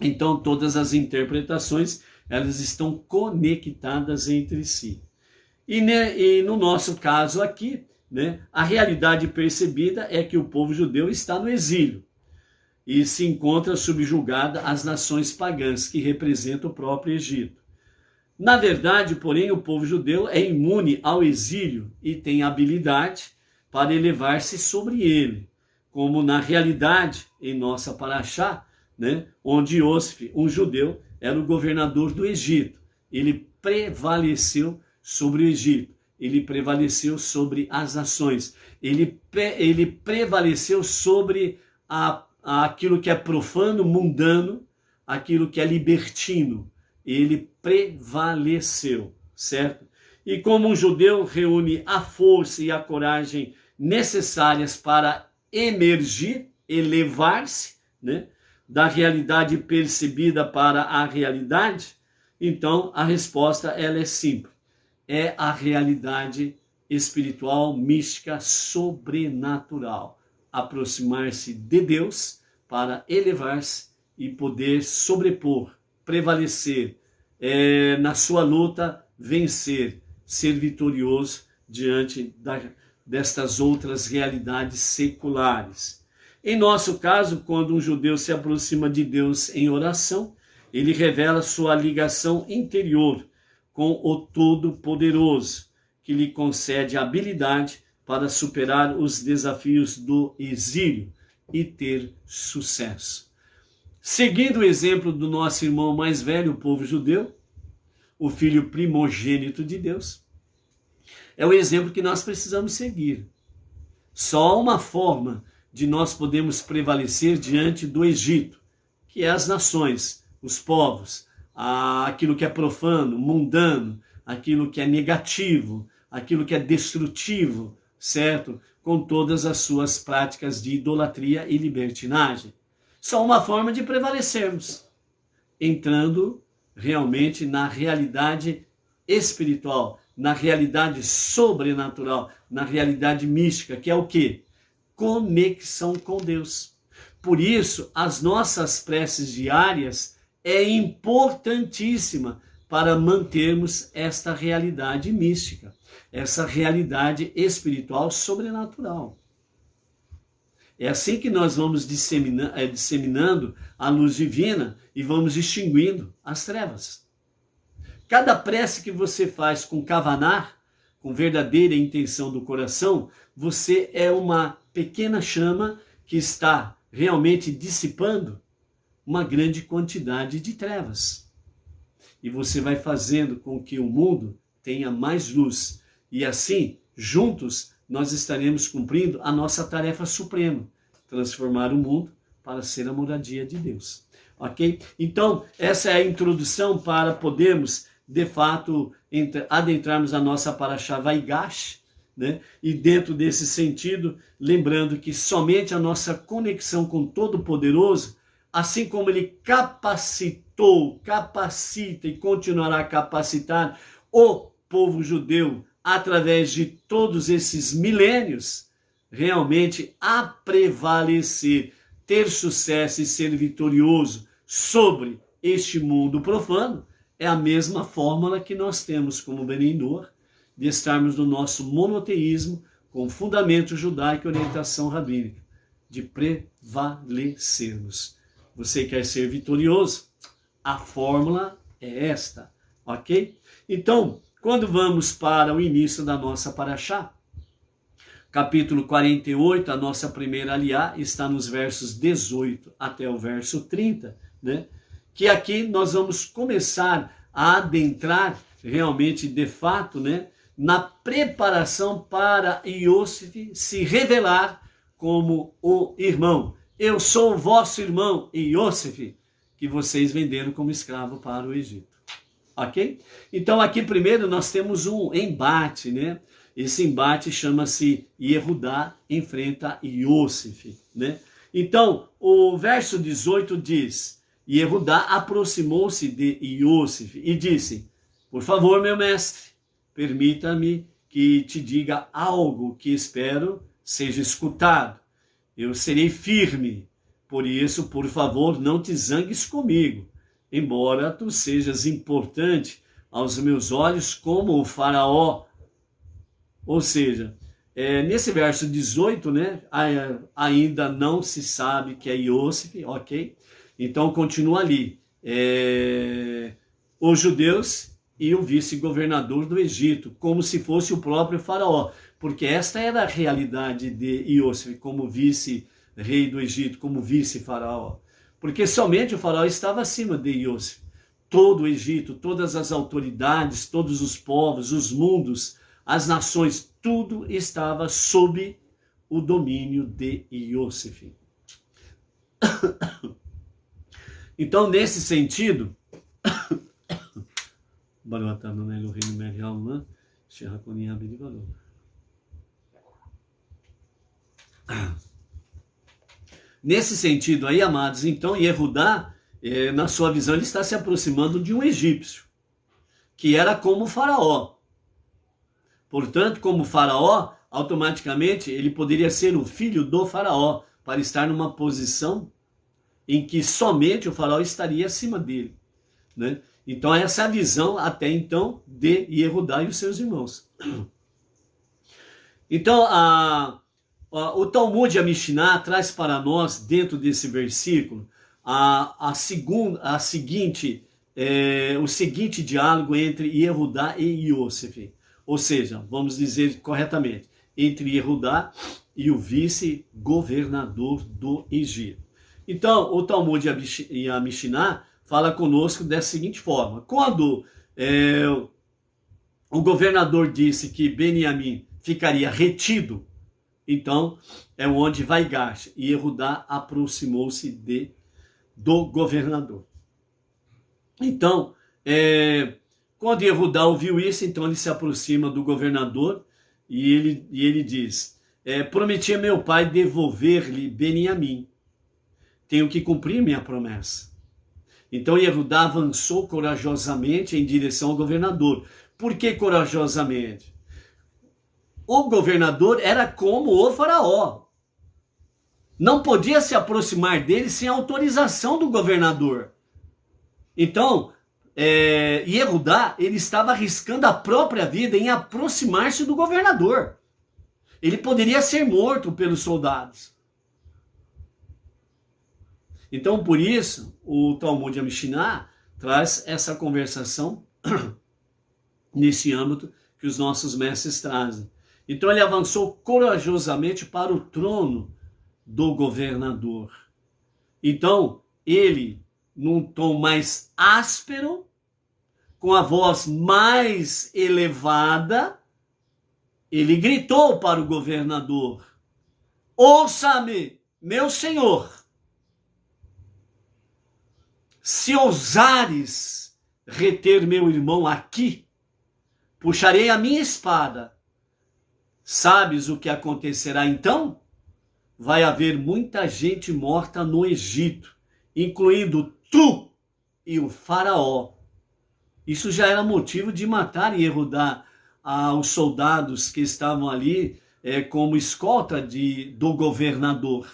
então todas as interpretações, elas estão conectadas entre si. E no nosso caso aqui, né, a realidade percebida é que o povo judeu está no exílio e se encontra subjugada às nações pagãs, que representam o próprio Egito. Na verdade, porém, o povo judeu é imune ao exílio e tem habilidade para elevar-se sobre ele, como na realidade, em nossa paraxá, né, onde Iosef, um judeu, era o governador do Egito. Ele prevaleceu sobre o Egito, ele prevaleceu sobre as nações, ele prevaleceu sobre aquilo que é profano, mundano, aquilo que é libertino. Ele prevaleceu, certo? E como um judeu reúne a força e a coragem necessárias para emergir, elevar-se, né, da realidade percebida para a realidade, então a resposta ela é simples. É a realidade espiritual, mística, sobrenatural. Aproximar-se de Deus para elevar-se e poder sobrepor, prevalecer, na sua luta, vencer, ser vitorioso diante destas outras realidades seculares. Em nosso caso, quando um judeu se aproxima de Deus em oração, ele revela sua ligação interior com o Todo-Poderoso, que lhe concede a habilidade para superar os desafios do exílio e ter sucesso. Seguindo o exemplo do nosso irmão mais velho, o povo judeu, o filho primogênito de Deus, é o exemplo que nós precisamos seguir. Só uma forma de nós podermos prevalecer diante do Egito, que é as nações, os povos, aquilo que é profano, mundano, aquilo que é negativo, aquilo que é destrutivo, certo? Com todas as suas práticas de idolatria e libertinagem. Só uma forma de prevalecermos, entrando realmente na realidade espiritual, na realidade sobrenatural, na realidade mística, que é o quê? Conexão com Deus. Por isso, as nossas preces diárias é importantíssima para mantermos esta realidade mística, essa realidade espiritual sobrenatural. É assim que nós vamos disseminando a luz divina e vamos extinguindo as trevas. Cada prece que você faz com kavaná, com verdadeira intenção do coração, você é uma pequena chama que está realmente dissipando uma grande quantidade de trevas. E você vai fazendo com que o mundo tenha mais luz. E assim, juntos, nós estaremos cumprindo a nossa tarefa suprema, transformar o mundo para ser a moradia de Deus. Ok? Então, essa é a introdução para podermos, de fato, adentrarmos a nossa Parashá Vaigash, né? E dentro desse sentido, lembrando que somente a nossa conexão com o Todo-Poderoso, assim como Ele capacitou, capacita e continuará a capacitar o povo judeu através de todos esses milênios, realmente a prevalecer, ter sucesso e ser vitorioso sobre este mundo profano, é a mesma fórmula que nós temos como Bnei Noach, de estarmos no nosso monoteísmo, com fundamento judaico e orientação rabínica, de prevalecermos. Você quer ser vitorioso? A fórmula é esta, ok? Então, quando vamos para o início da nossa Parashá, capítulo 48, a nossa primeira aliá, está nos versos 18 até o verso 30, né? Que aqui nós vamos começar a adentrar realmente, de fato, né? Na preparação para Iosif se revelar como o irmão. Eu sou o vosso irmão, Iosif, que vocês venderam como escravo para o Egito. Ok? Então aqui primeiro nós temos um embate, né? Esse embate chama-se Yehudá enfrenta Iosif, né? Então o verso 18 diz: Yehudá aproximou-se de Iosif e disse: por favor, meu mestre, permita-me que te diga algo que espero seja escutado. Eu serei firme, por isso, por favor, não te zangues comigo, embora tu sejas importante aos meus olhos como o faraó. Ou seja, nesse verso 18, né, ainda não se sabe que é Iosif, ok? Então continua ali, os judeus e o vice-governador do Egito, como se fosse o próprio faraó, porque esta era a realidade de Iosif como vice-rei do Egito, como vice-faraó. Porque somente o faraó estava acima de Iosif. Todo o Egito, todas as autoridades, todos os povos, os mundos, as nações, tudo estava sob o domínio de Iosif. Então, nesse sentido, nesse sentido aí, amados, então Yehudá, na sua visão, ele está se aproximando de um egípcio, que era como o faraó. Portanto, como faraó, automaticamente ele poderia ser o filho do faraó, para estar numa posição em que somente o faraó estaria acima dele, né? Então essa é a visão até então de Yehudá e os seus irmãos. Então o Talmud e a Mishnah traz para nós, dentro desse versículo, o seguinte diálogo entre Yehudá e Iosif. Ou seja, vamos dizer corretamente, entre Yehudá e o vice-governador do Egito. Então, o Talmud e a Mishnah fala conosco dessa seguinte forma: quando o governador disse que Beniamim ficaria retido, então é onde Vaigash, e Yehudá aproximou-se do governador. Então, quando Yehudá ouviu isso, então ele se aproxima do governador e ele diz: prometi a meu pai devolver-lhe Beniamim. Tenho que cumprir minha promessa. Então Yehudá avançou corajosamente em direção ao governador. Por que corajosamente? O governador era como o faraó. Não podia se aproximar dele sem autorização do governador. Então, Yehudá, ele estava arriscando a própria vida em aproximar-se do governador. Ele poderia ser morto pelos soldados. Então, por isso, o Talmud e a Mishnah traz essa conversação nesse âmbito que os nossos mestres trazem. Então, ele avançou corajosamente para o trono do governador. Então, ele, num tom mais áspero, com a voz mais elevada, ele gritou para o governador: ouça-me, meu senhor, se ousares reter meu irmão aqui, puxarei a minha espada. Sabes o que acontecerá então? Vai haver muita gente morta no Egito, incluindo tu e o faraó. Isso já era motivo de matar e Yehudá aos soldados que estavam ali como escolta do governador.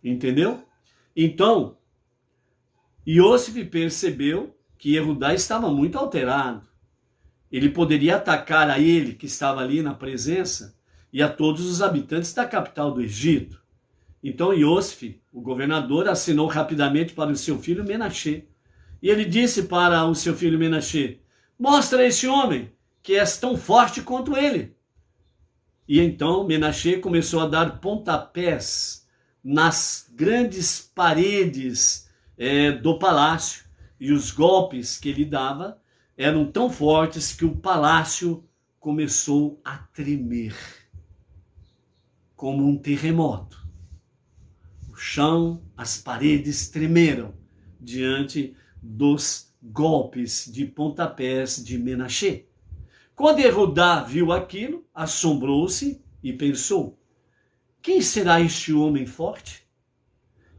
Entendeu? Então, Iosif percebeu que Yehudá estava muito alterado. Ele poderia atacar a ele, que estava ali na presença, e a todos os habitantes da capital do Egito. Então Iosif, o governador, assinou rapidamente para o seu filho Menachê. E ele disse para o seu filho Menachê: mostra a esse homem que és tão forte quanto ele. E então Menachê começou a dar pontapés nas grandes paredes do palácio. E os golpes que ele dava eram tão fortes que o palácio começou a tremer, como um terremoto. O chão, as paredes tremeram diante dos golpes de pontapés de Menachê. Quando Yehudá viu aquilo, assombrou-se e pensou: quem será este homem forte?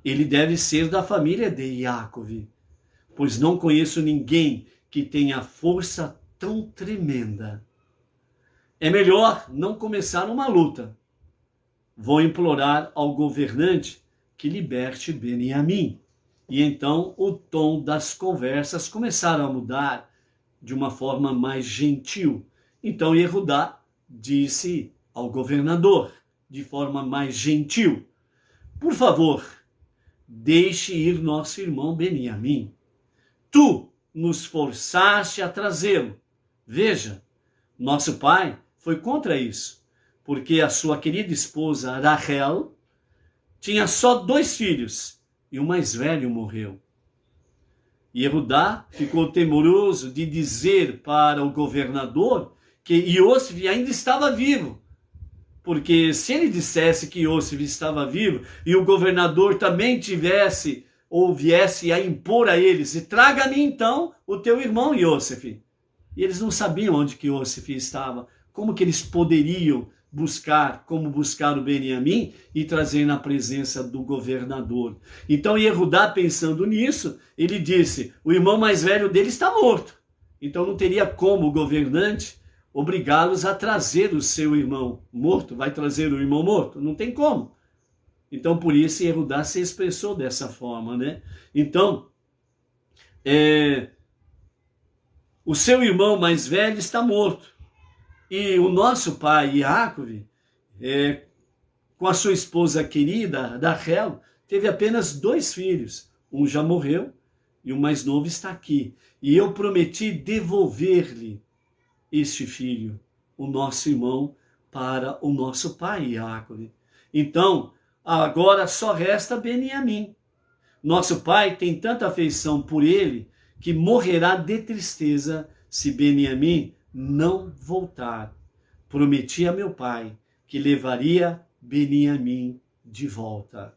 Ele deve ser da família de Yaakov, pois não conheço ninguém que tenha força tão tremenda. É melhor não começar uma luta. Vou implorar ao governante que liberte Beniamim. E então o tom das conversas começaram a mudar de uma forma mais gentil. Então Yehudá disse ao governador, de forma mais gentil: por favor, deixe ir nosso irmão Beniamim. Tu nos forçaste a trazê-lo. Veja, nosso pai foi contra isso, porque a sua querida esposa Rachel tinha só 2 filhos e o mais velho morreu. E Yehudá ficou temeroso de dizer para o governador que Iosif ainda estava vivo, porque se ele dissesse que Iosif estava vivo e o governador também tivesse ou viesse a impor a eles: e traga-me então o teu irmão Iosif. E eles não sabiam onde que Iosif estava. Como que eles poderiam buscar o Beniamim e trazer na presença do governador? Então Yehudá, pensando nisso, ele disse: o irmão mais velho dele está morto. Então não teria como o governante obrigá-los a trazer o seu irmão morto. Vai trazer o irmão morto? Não tem como. Então, por isso, Yehudá se expressou dessa forma, né? Então, o seu irmão mais velho está morto. E o nosso pai, Yaakov, com a sua esposa querida, Rachel, teve apenas 2 filhos. Um já morreu e o mais novo está aqui. E eu prometi devolver-lhe este filho, o nosso irmão, para o nosso pai, Yaakov. Então, agora só resta Beniamim. Nosso pai tem tanta afeição por ele que morrerá de tristeza se Beniamim não voltar. Prometi a meu pai que levaria Beniamim de volta.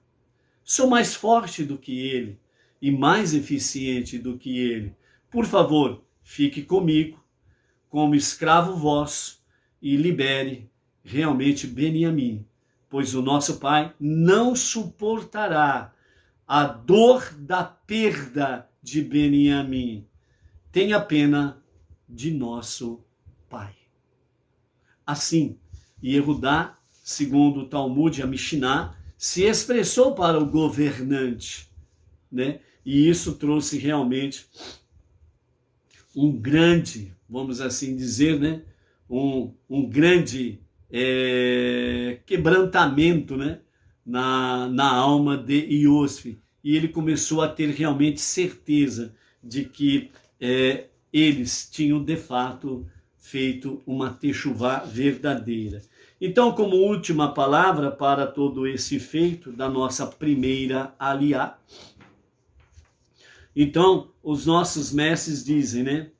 Sou mais forte do que ele e mais eficiente do que ele. Por favor, fique comigo como escravo vosso e libere realmente Beniamim, pois o nosso pai não suportará a dor da perda de Beniamim. Tenha pena de nosso pai. Assim, Yehudá, segundo o Talmud e a Mishnah, se expressou para o governante, né? E isso trouxe realmente um grande, vamos assim dizer, né? Um grande quebrantamento, né? Na alma de Iosif, e ele começou a ter realmente certeza de que eles tinham de fato feito uma techuvá verdadeira. Então, como última palavra para todo esse feito da nossa primeira aliá, então os nossos mestres dizem, né?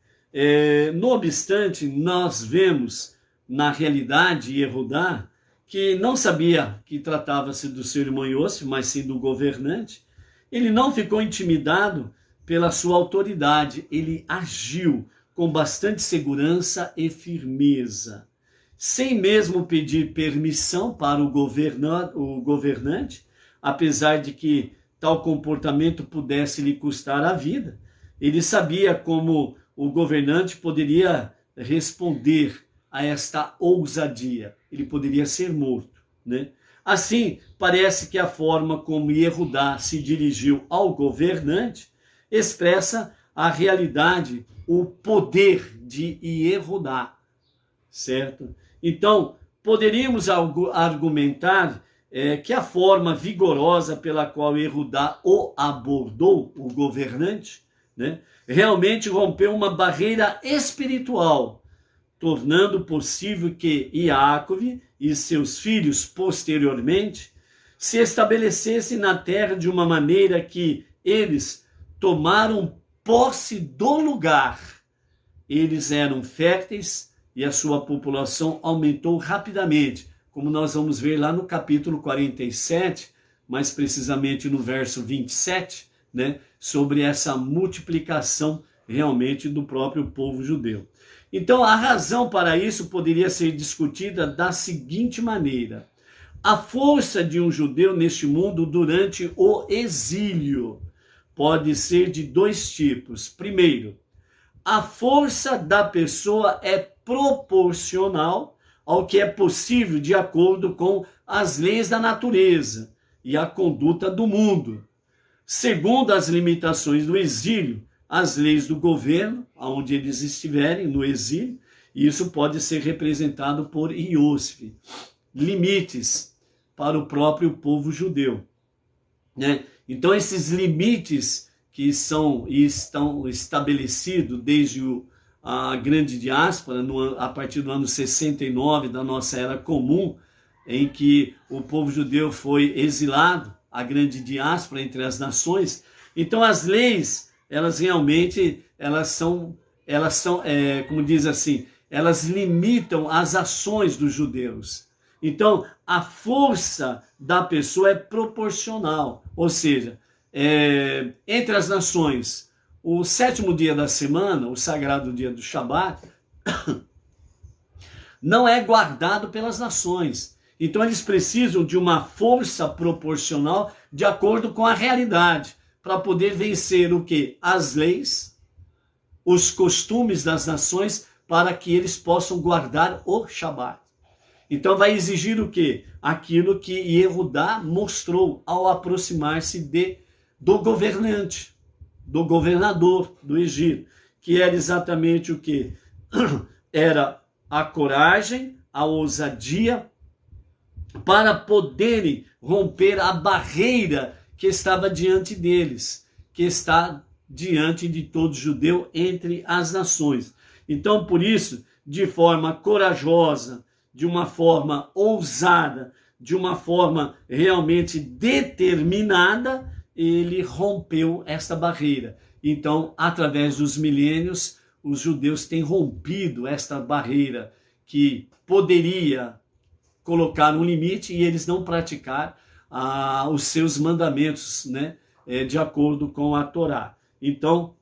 No obstante, nós vemos na realidade Yehudá que não sabia que tratava-se do seu irmão Yosef, mas sim do governante. Ele não ficou intimidado pela sua autoridade, ele agiu com bastante segurança e firmeza, sem mesmo pedir permissão para o governante, apesar de que tal comportamento pudesse lhe custar a vida. Ele sabia como o governante poderia responder a esta ousadia. Ele poderia ser morto, né? Assim, parece que a forma como Yehudá se dirigiu ao governante expressa a realidade, o poder de Yehudá, certo? Então, poderíamos argumentar que a forma vigorosa pela qual Yehudá o abordou, o governante, né, realmente rompeu uma barreira espiritual, tornando possível que Yaakov e seus filhos posteriormente se estabelecessem na terra de uma maneira que eles tomaram posse do lugar. Eles eram férteis e a sua população aumentou rapidamente, como nós vamos ver lá no capítulo 47, mais precisamente no verso 27, né, sobre essa multiplicação realmente do próprio povo judeu. Então, a razão para isso poderia ser discutida da seguinte maneira: a força de um judeu neste mundo durante o exílio pode ser de dois tipos. Primeiro, a força da pessoa é proporcional ao que é possível de acordo com as leis da natureza e a conduta do mundo. Segundo as limitações do exílio, as leis do governo, onde eles estiverem no exílio, e isso pode ser representado por Yosef, limites para o próprio povo judeu, né? Então esses limites que estão estabelecidos desde a grande diáspora, a partir do ano 69 da nossa era comum, em que o povo judeu foi exilado, a grande diáspora entre as nações. Então as leis, elas realmente, elas são, como diz assim, elas limitam as ações dos judeus. Então a força da pessoa é proporcional, ou seja, entre as nações, o sétimo dia da semana, o sagrado dia do Shabat, não é guardado pelas nações. Então eles precisam de uma força proporcional de acordo com a realidade, para poder vencer o quê? As leis, os costumes das nações, para que eles possam guardar o Shabat. Então vai exigir o quê? Aquilo que Yehudá mostrou ao aproximar-se do governante, do governador do Egito, que era exatamente o quê? Era a coragem, a ousadia, para poderem romper a barreira que estava diante deles, que está diante de todo judeu entre as nações. Então, por isso, de forma corajosa, de uma forma ousada, de uma forma realmente determinada, ele rompeu esta barreira. Então, através dos milênios, os judeus têm rompido esta barreira que poderia colocar um limite e eles não praticar os seus mandamentos, né, de acordo com a Torá. Então,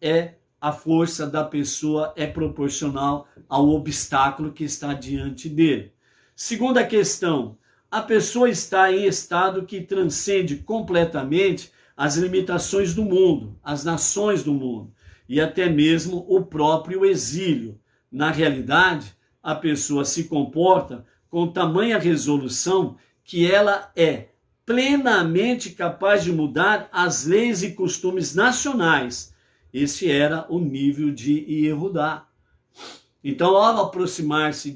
a força da pessoa é proporcional ao obstáculo que está diante dele. Segunda questão, a pessoa está em estado que transcende completamente as limitações do mundo, as nações do mundo e até mesmo o próprio exílio. Na realidade, a pessoa se comporta com tamanha resolução que ela é plenamente capaz de mudar as leis e costumes nacionais. Esse era o nível de Yehudá. Então, ao aproximar-se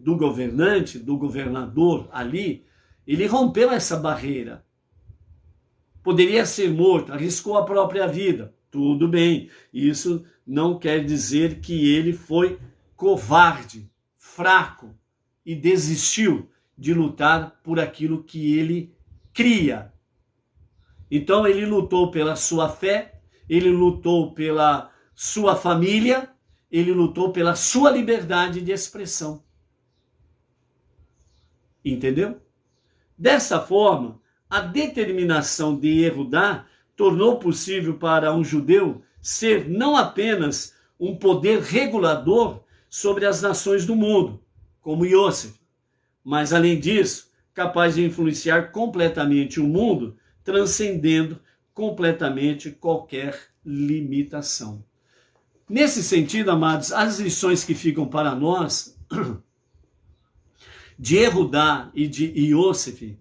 do governante, do governador ali, ele rompeu essa barreira. poderia ser morto, arriscou a própria vida. Tudo bem, isso não quer dizer que ele foi covarde, fraco e desistiu de lutar por aquilo que ele cria. Então ele lutou pela sua fé, ele lutou pela sua família, ele lutou pela sua liberdade de expressão. Entendeu? Dessa forma, a determinação de Yehudá tornou possível para um judeu ser não apenas um poder regulador sobre as nações do mundo, como Yosef, mas além disso, capaz de influenciar completamente o mundo, transcendendo completamente qualquer limitação. Nesse sentido, amados, as lições que ficam para nós de Yehudá e de Yosef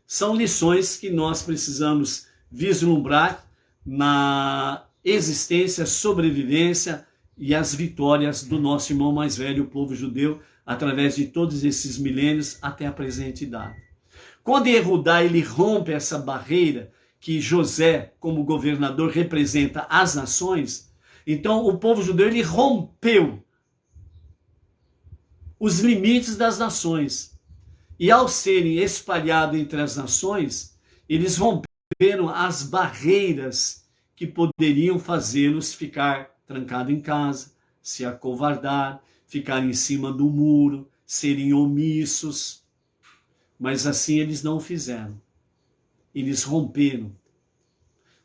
são lições que nós precisamos vislumbrar na existência, sobrevivência e as vitórias do nosso irmão mais velho, o povo judeu, através de todos esses milênios até a presente idade. Quando Yehudá ele rompe essa barreira que José, como governador, representa as nações, então o povo judeu ele rompeu os limites das nações. E ao serem espalhados entre as nações, eles romperam as barreiras que poderiam fazê-los ficar trancados em casa, se acovardar, ficar em cima do muro, serem omissos. Mas assim eles não fizeram. Eles romperam.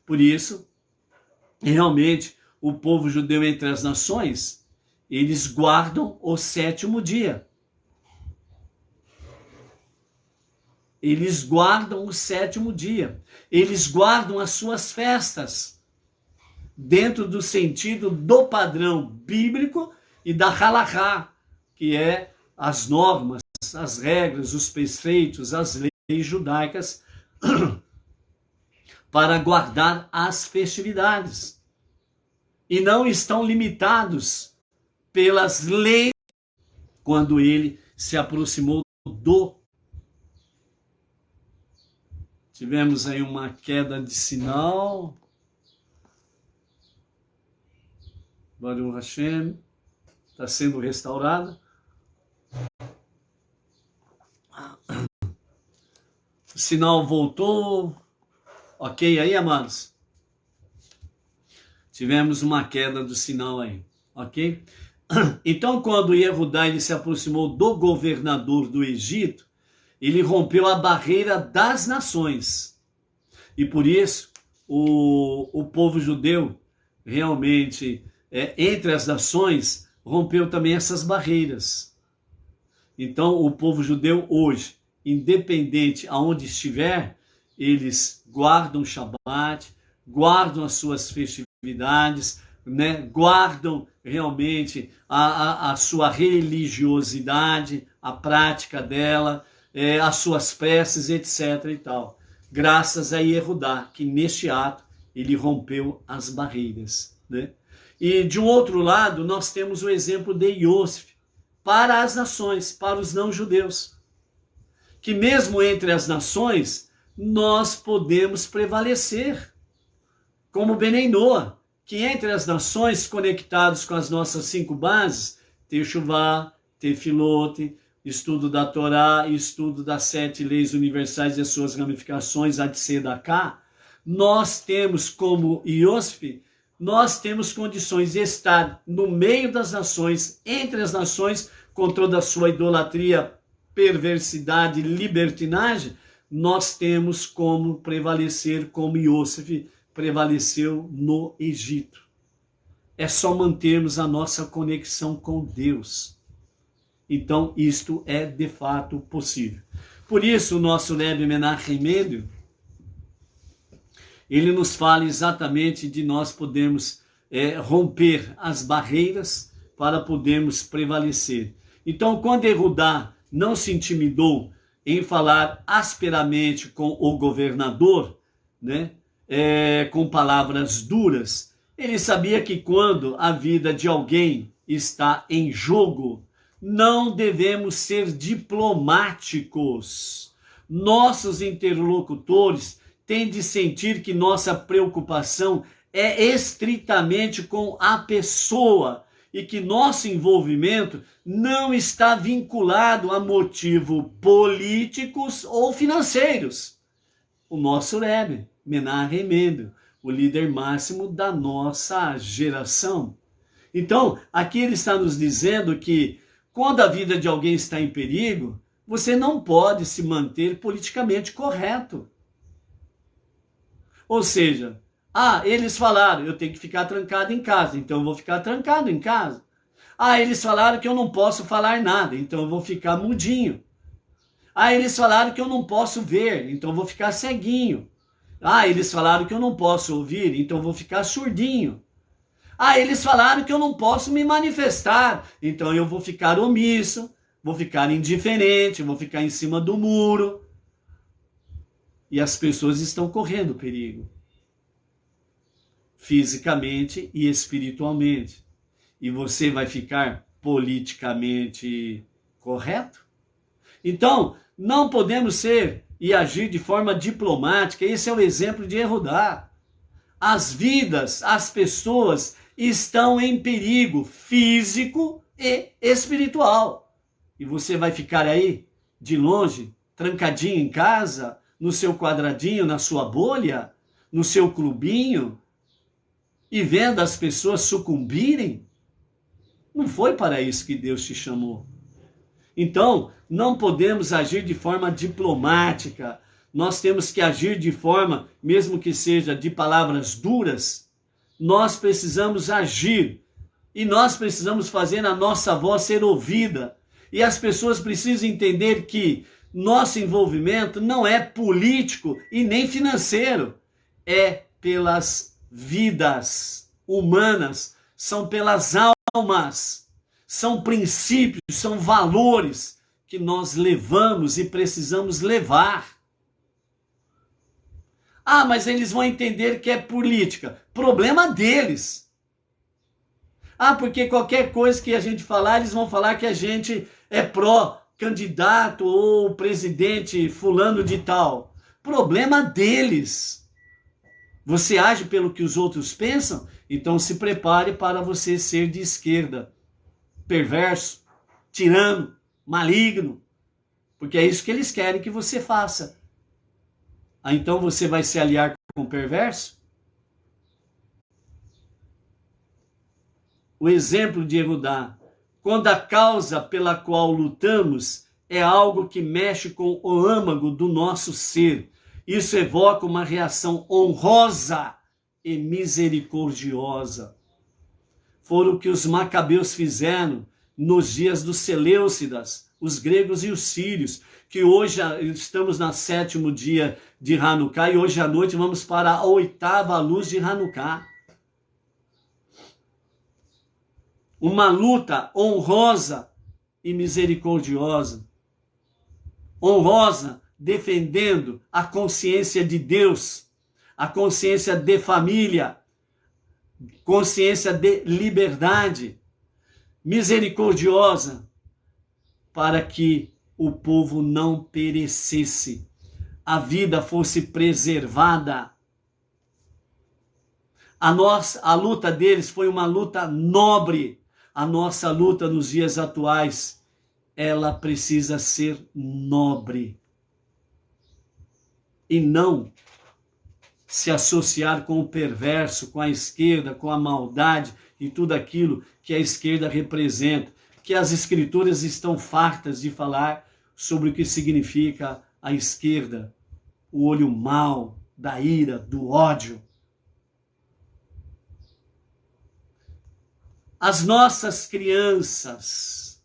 Por isso, realmente, o povo judeu entre as nações, eles guardam o sétimo dia. Eles guardam o sétimo dia. Eles guardam as suas festas, dentro do sentido do padrão bíblico e da halachá, que é as normas, as regras, os preceitos, as leis judaicas, para guardar as festividades. E não estão limitados pelas leis quando ele se aproximou do. Tivemos aí uma queda de sinal. Baruch Hashem. Está sendo restaurada. O sinal voltou. Ok aí, amados? Tivemos uma queda do sinal aí. Ok? Então, quando Yehudá ele se aproximou do governador do Egito, ele rompeu a barreira das nações. E por isso, o povo judeu, realmente, entre as nações, rompeu também essas barreiras. Então, o povo judeu hoje, independente aonde estiver, eles guardam o Shabat, guardam as suas festividades, né? Guardam realmente a sua religiosidade, a prática dela, as suas preces, etc. e tal. Graças a Yehudá, que neste ato ele rompeu as barreiras, né? E de um outro lado, nós temos o exemplo de Yosef para as nações, para os não-judeus. Que mesmo entre as nações, nós podemos prevalecer. Como Benei Noah, que entre as nações conectados com as nossas 5 bases, Teshuvá, Tefilot, estudo da Torá, estudo das 7 leis universais e as suas ramificações, a de Sedaká, nós temos como Yosef, nós temos condições de estar no meio das nações, entre as nações, com toda a sua idolatria, perversidade, libertinagem, nós temos como prevalecer como Yosef prevaleceu no Egito. É só mantermos a nossa conexão com Deus. Então, isto é de fato possível. Por isso, o nosso Rebbe Menachem Mendel, ele nos fala exatamente de nós podermos romper as barreiras para podermos prevalecer. Então, quando Yehudá não se intimidou em falar asperamente com o governador, né, com palavras duras, ele sabia que quando a vida de alguém está em jogo, não devemos ser diplomáticos. Nossos interlocutores tem de sentir que nossa preocupação é estritamente com a pessoa e que nosso envolvimento não está vinculado a motivos políticos ou financeiros. O nosso Rebbe, Menahem Mendel, o líder máximo da nossa geração. Então, aqui ele está nos dizendo que quando a vida de alguém está em perigo, você não pode se manter politicamente correto. Ou seja, eles falaram, eu tenho que ficar trancado em casa, então eu vou ficar trancado em casa. Eles falaram que eu não posso falar nada, então eu vou ficar mudinho. Eles falaram que eu não posso ver, então eu vou ficar ceguinho. Eles falaram que eu não posso ouvir, então eu vou ficar surdinho. Eles falaram que eu não posso me manifestar, então eu vou ficar omisso, vou ficar indiferente, vou ficar em cima do muro. E as pessoas estão correndo perigo, fisicamente e espiritualmente. E você vai ficar politicamente correto? Então, não podemos ser e agir de forma diplomática. Esse é o exemplo de Yehudá. As vidas, as pessoas estão em perigo físico e espiritual. E você vai ficar aí, de longe, trancadinho em casa, no seu quadradinho, na sua bolha, no seu clubinho, e vendo as pessoas sucumbirem? Não foi para isso que Deus te chamou. Então, não podemos agir de forma diplomática. Nós temos que agir de forma, mesmo que seja de palavras duras, nós precisamos agir. E nós precisamos fazer a nossa voz ser ouvida. E as pessoas precisam entender que nosso envolvimento não é político e nem financeiro. É pelas vidas humanas, são pelas almas, são princípios, são valores que nós levamos e precisamos levar. Mas eles vão entender que é política. Problema deles. Porque qualquer coisa que a gente falar, eles vão falar que a gente é pró-candidato ou presidente fulano de tal. Problema deles. Você age pelo que os outros pensam? Então se prepare para você ser de esquerda. Perverso, tirano, maligno. Porque é isso que eles querem que você faça. Então você vai se aliar com o perverso? O exemplo de Yehudá. Quando a causa pela qual lutamos é algo que mexe com o âmago do nosso ser, isso evoca uma reação honrosa e misericordiosa. Foram o que os macabeus fizeram nos dias dos Seleucidas, os gregos e os sírios, que hoje estamos no 7º dia de Hanukkah e hoje à noite vamos para a 8ª luz de Hanukkah. Uma luta honrosa e misericordiosa. Honrosa, defendendo a consciência de Deus, a consciência de família, consciência de liberdade. Misericordiosa, para que o povo não perecesse, a vida fosse preservada. A luta deles foi uma luta nobre. A nossa luta nos dias atuais, ela precisa ser nobre. E não se associar com o perverso, com a esquerda, com a maldade e tudo aquilo que a esquerda representa. Que as escrituras estão fartas de falar sobre o que significa a esquerda, o olho mau, da ira, do ódio. As nossas crianças,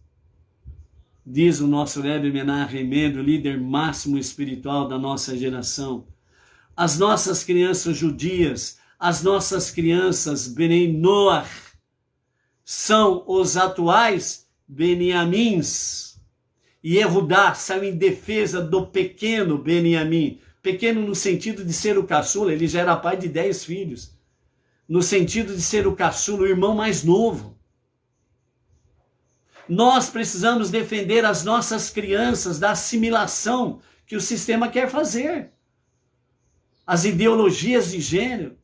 diz o nosso Rebbe Menahem Mendel, líder máximo espiritual da nossa geração, as nossas crianças judias, as nossas crianças Benei Noach, são os atuais Beniamins. E Yehudá saiu em defesa do pequeno Beniamim, pequeno no sentido de ser o caçula, ele já era pai de 10 filhos. No sentido de ser o caçula, o irmão mais novo. Nós precisamos defender as nossas crianças da assimilação que o sistema quer fazer. as ideologias de gênero,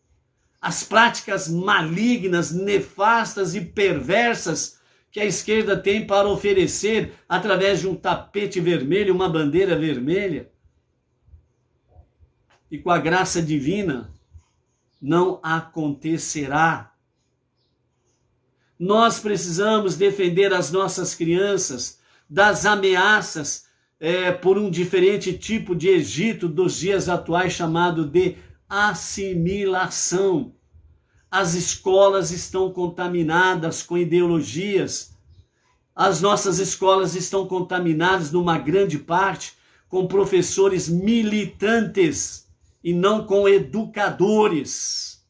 as práticas malignas, nefastas e perversas que a esquerda tem para oferecer através de um tapete vermelho, uma bandeira vermelha. E com a graça divina não acontecerá. Nós precisamos defender as nossas crianças das ameaças por um diferente tipo de Egito dos dias atuais, chamado de assimilação. As escolas estão contaminadas com ideologias. As nossas escolas estão contaminadas, numa grande parte, com professores militantes e não com educadores,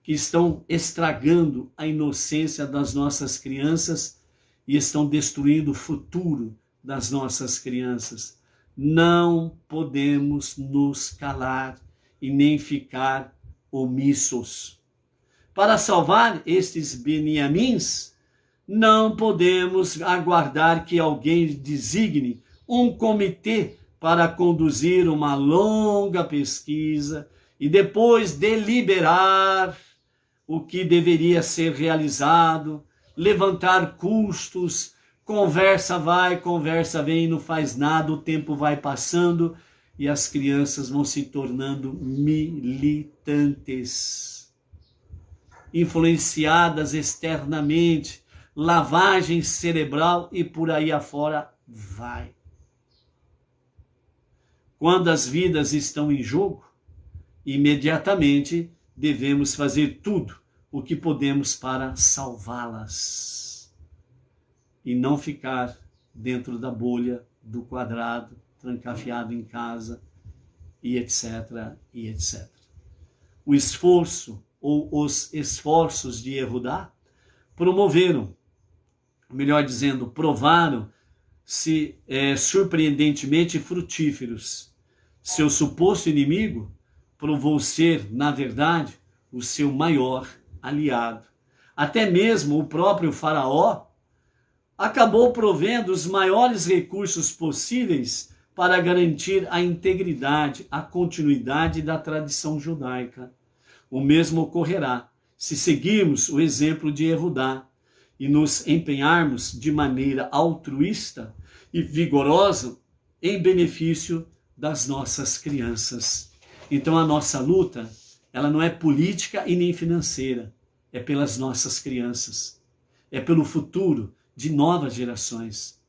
que estão estragando a inocência das nossas crianças e estão destruindo o futuro das nossas crianças. Não podemos nos calar e nem ficar omissos. Para salvar estes beniamins, não podemos aguardar que alguém designe um comitê para conduzir uma longa pesquisa e depois deliberar o que deveria ser realizado, levantar custos, conversa vai, conversa vem, não faz nada, o tempo vai passando e as crianças vão se tornando militantes, influenciadas externamente, lavagem cerebral e por aí afora vai. Quando as vidas estão em jogo, imediatamente devemos fazer tudo o que podemos para salvá-las e não ficar dentro da bolha, do quadrado, trancafiado em casa e etc, e etc. O esforço ou os esforços de Yehudá promoveram, melhor dizendo, provaram-se surpreendentemente frutíferos. Seu suposto inimigo provou ser, na verdade, o seu maior aliado. Até mesmo o próprio faraó acabou provendo os maiores recursos possíveis para garantir a integridade, a continuidade da tradição judaica. O mesmo ocorrerá se seguirmos o exemplo de Yehudá e nos empenharmos de maneira altruísta e vigorosa em benefício das nossas crianças. Então a nossa luta, ela não é política e nem financeira, é pelas nossas crianças, é pelo futuro de novas gerações,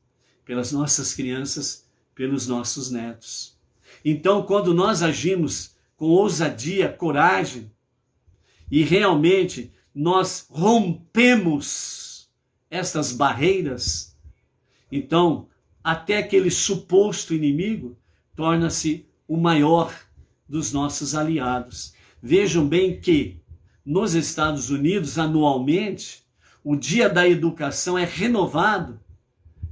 pelas nossas crianças, pelos nossos netos. Então, quando nós agimos com ousadia, coragem, e realmente nós rompemos estas barreiras, então até aquele suposto inimigo torna-se o maior dos nossos aliados. Vejam bem que nos Estados Unidos, anualmente, o Dia da Educação é renovado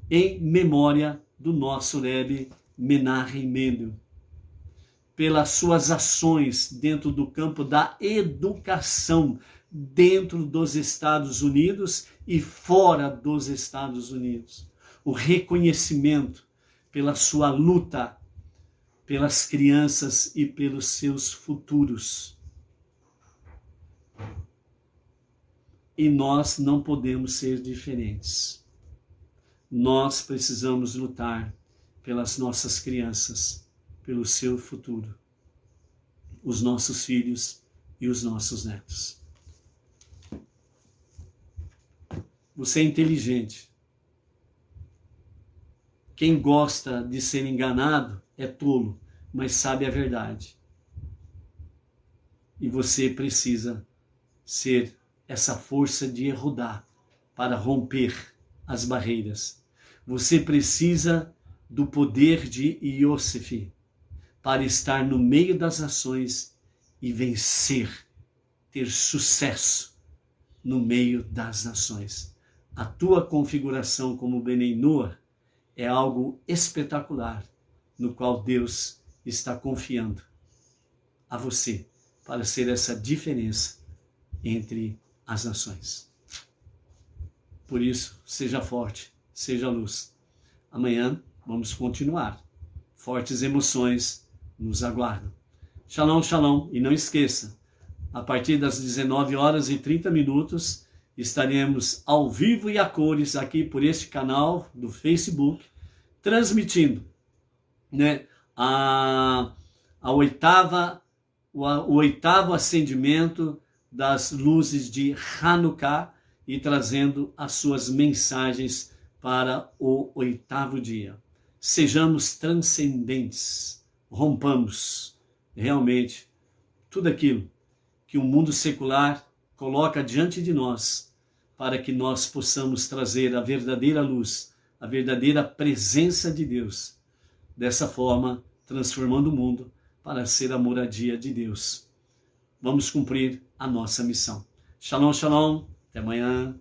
em memória do nosso Rebbe Menachem Mendel, pelas suas ações dentro do campo da educação, dentro dos Estados Unidos e fora dos Estados Unidos. O reconhecimento pela sua luta pelas crianças e pelos seus futuros. E nós não podemos ser diferentes. Nós precisamos lutar pelas nossas crianças, pelo seu futuro, os nossos filhos e os nossos netos. Você é inteligente. Quem gosta de ser enganado é tolo, mas sabe a verdade. E você precisa ser essa força de Yehudá para romper as barreiras. Você precisa do poder de Yosef para estar no meio das nações e vencer, ter sucesso no meio das nações. A tua configuração como Benei Noach é algo espetacular, no qual Deus está confiando a você para ser essa diferença entre as nações. Por isso, seja forte, seja luz. Amanhã vamos continuar fortes emoções nos aguardam. Shalom, shalom. E não esqueça, a partir das 19h30 estaremos ao vivo e a cores aqui por este canal do Facebook, transmitindo, né, o oitavo acendimento das luzes de Hanukkah e trazendo as suas mensagens para o 8º dia. Sejamos transcendentes, rompamos realmente tudo aquilo que o mundo secular coloca diante de nós, para que nós possamos trazer a verdadeira luz, a verdadeira presença de Deus, dessa forma transformando o mundo para ser a moradia de Deus. Vamos cumprir a nossa missão. Shalom, shalom. Até amanhã.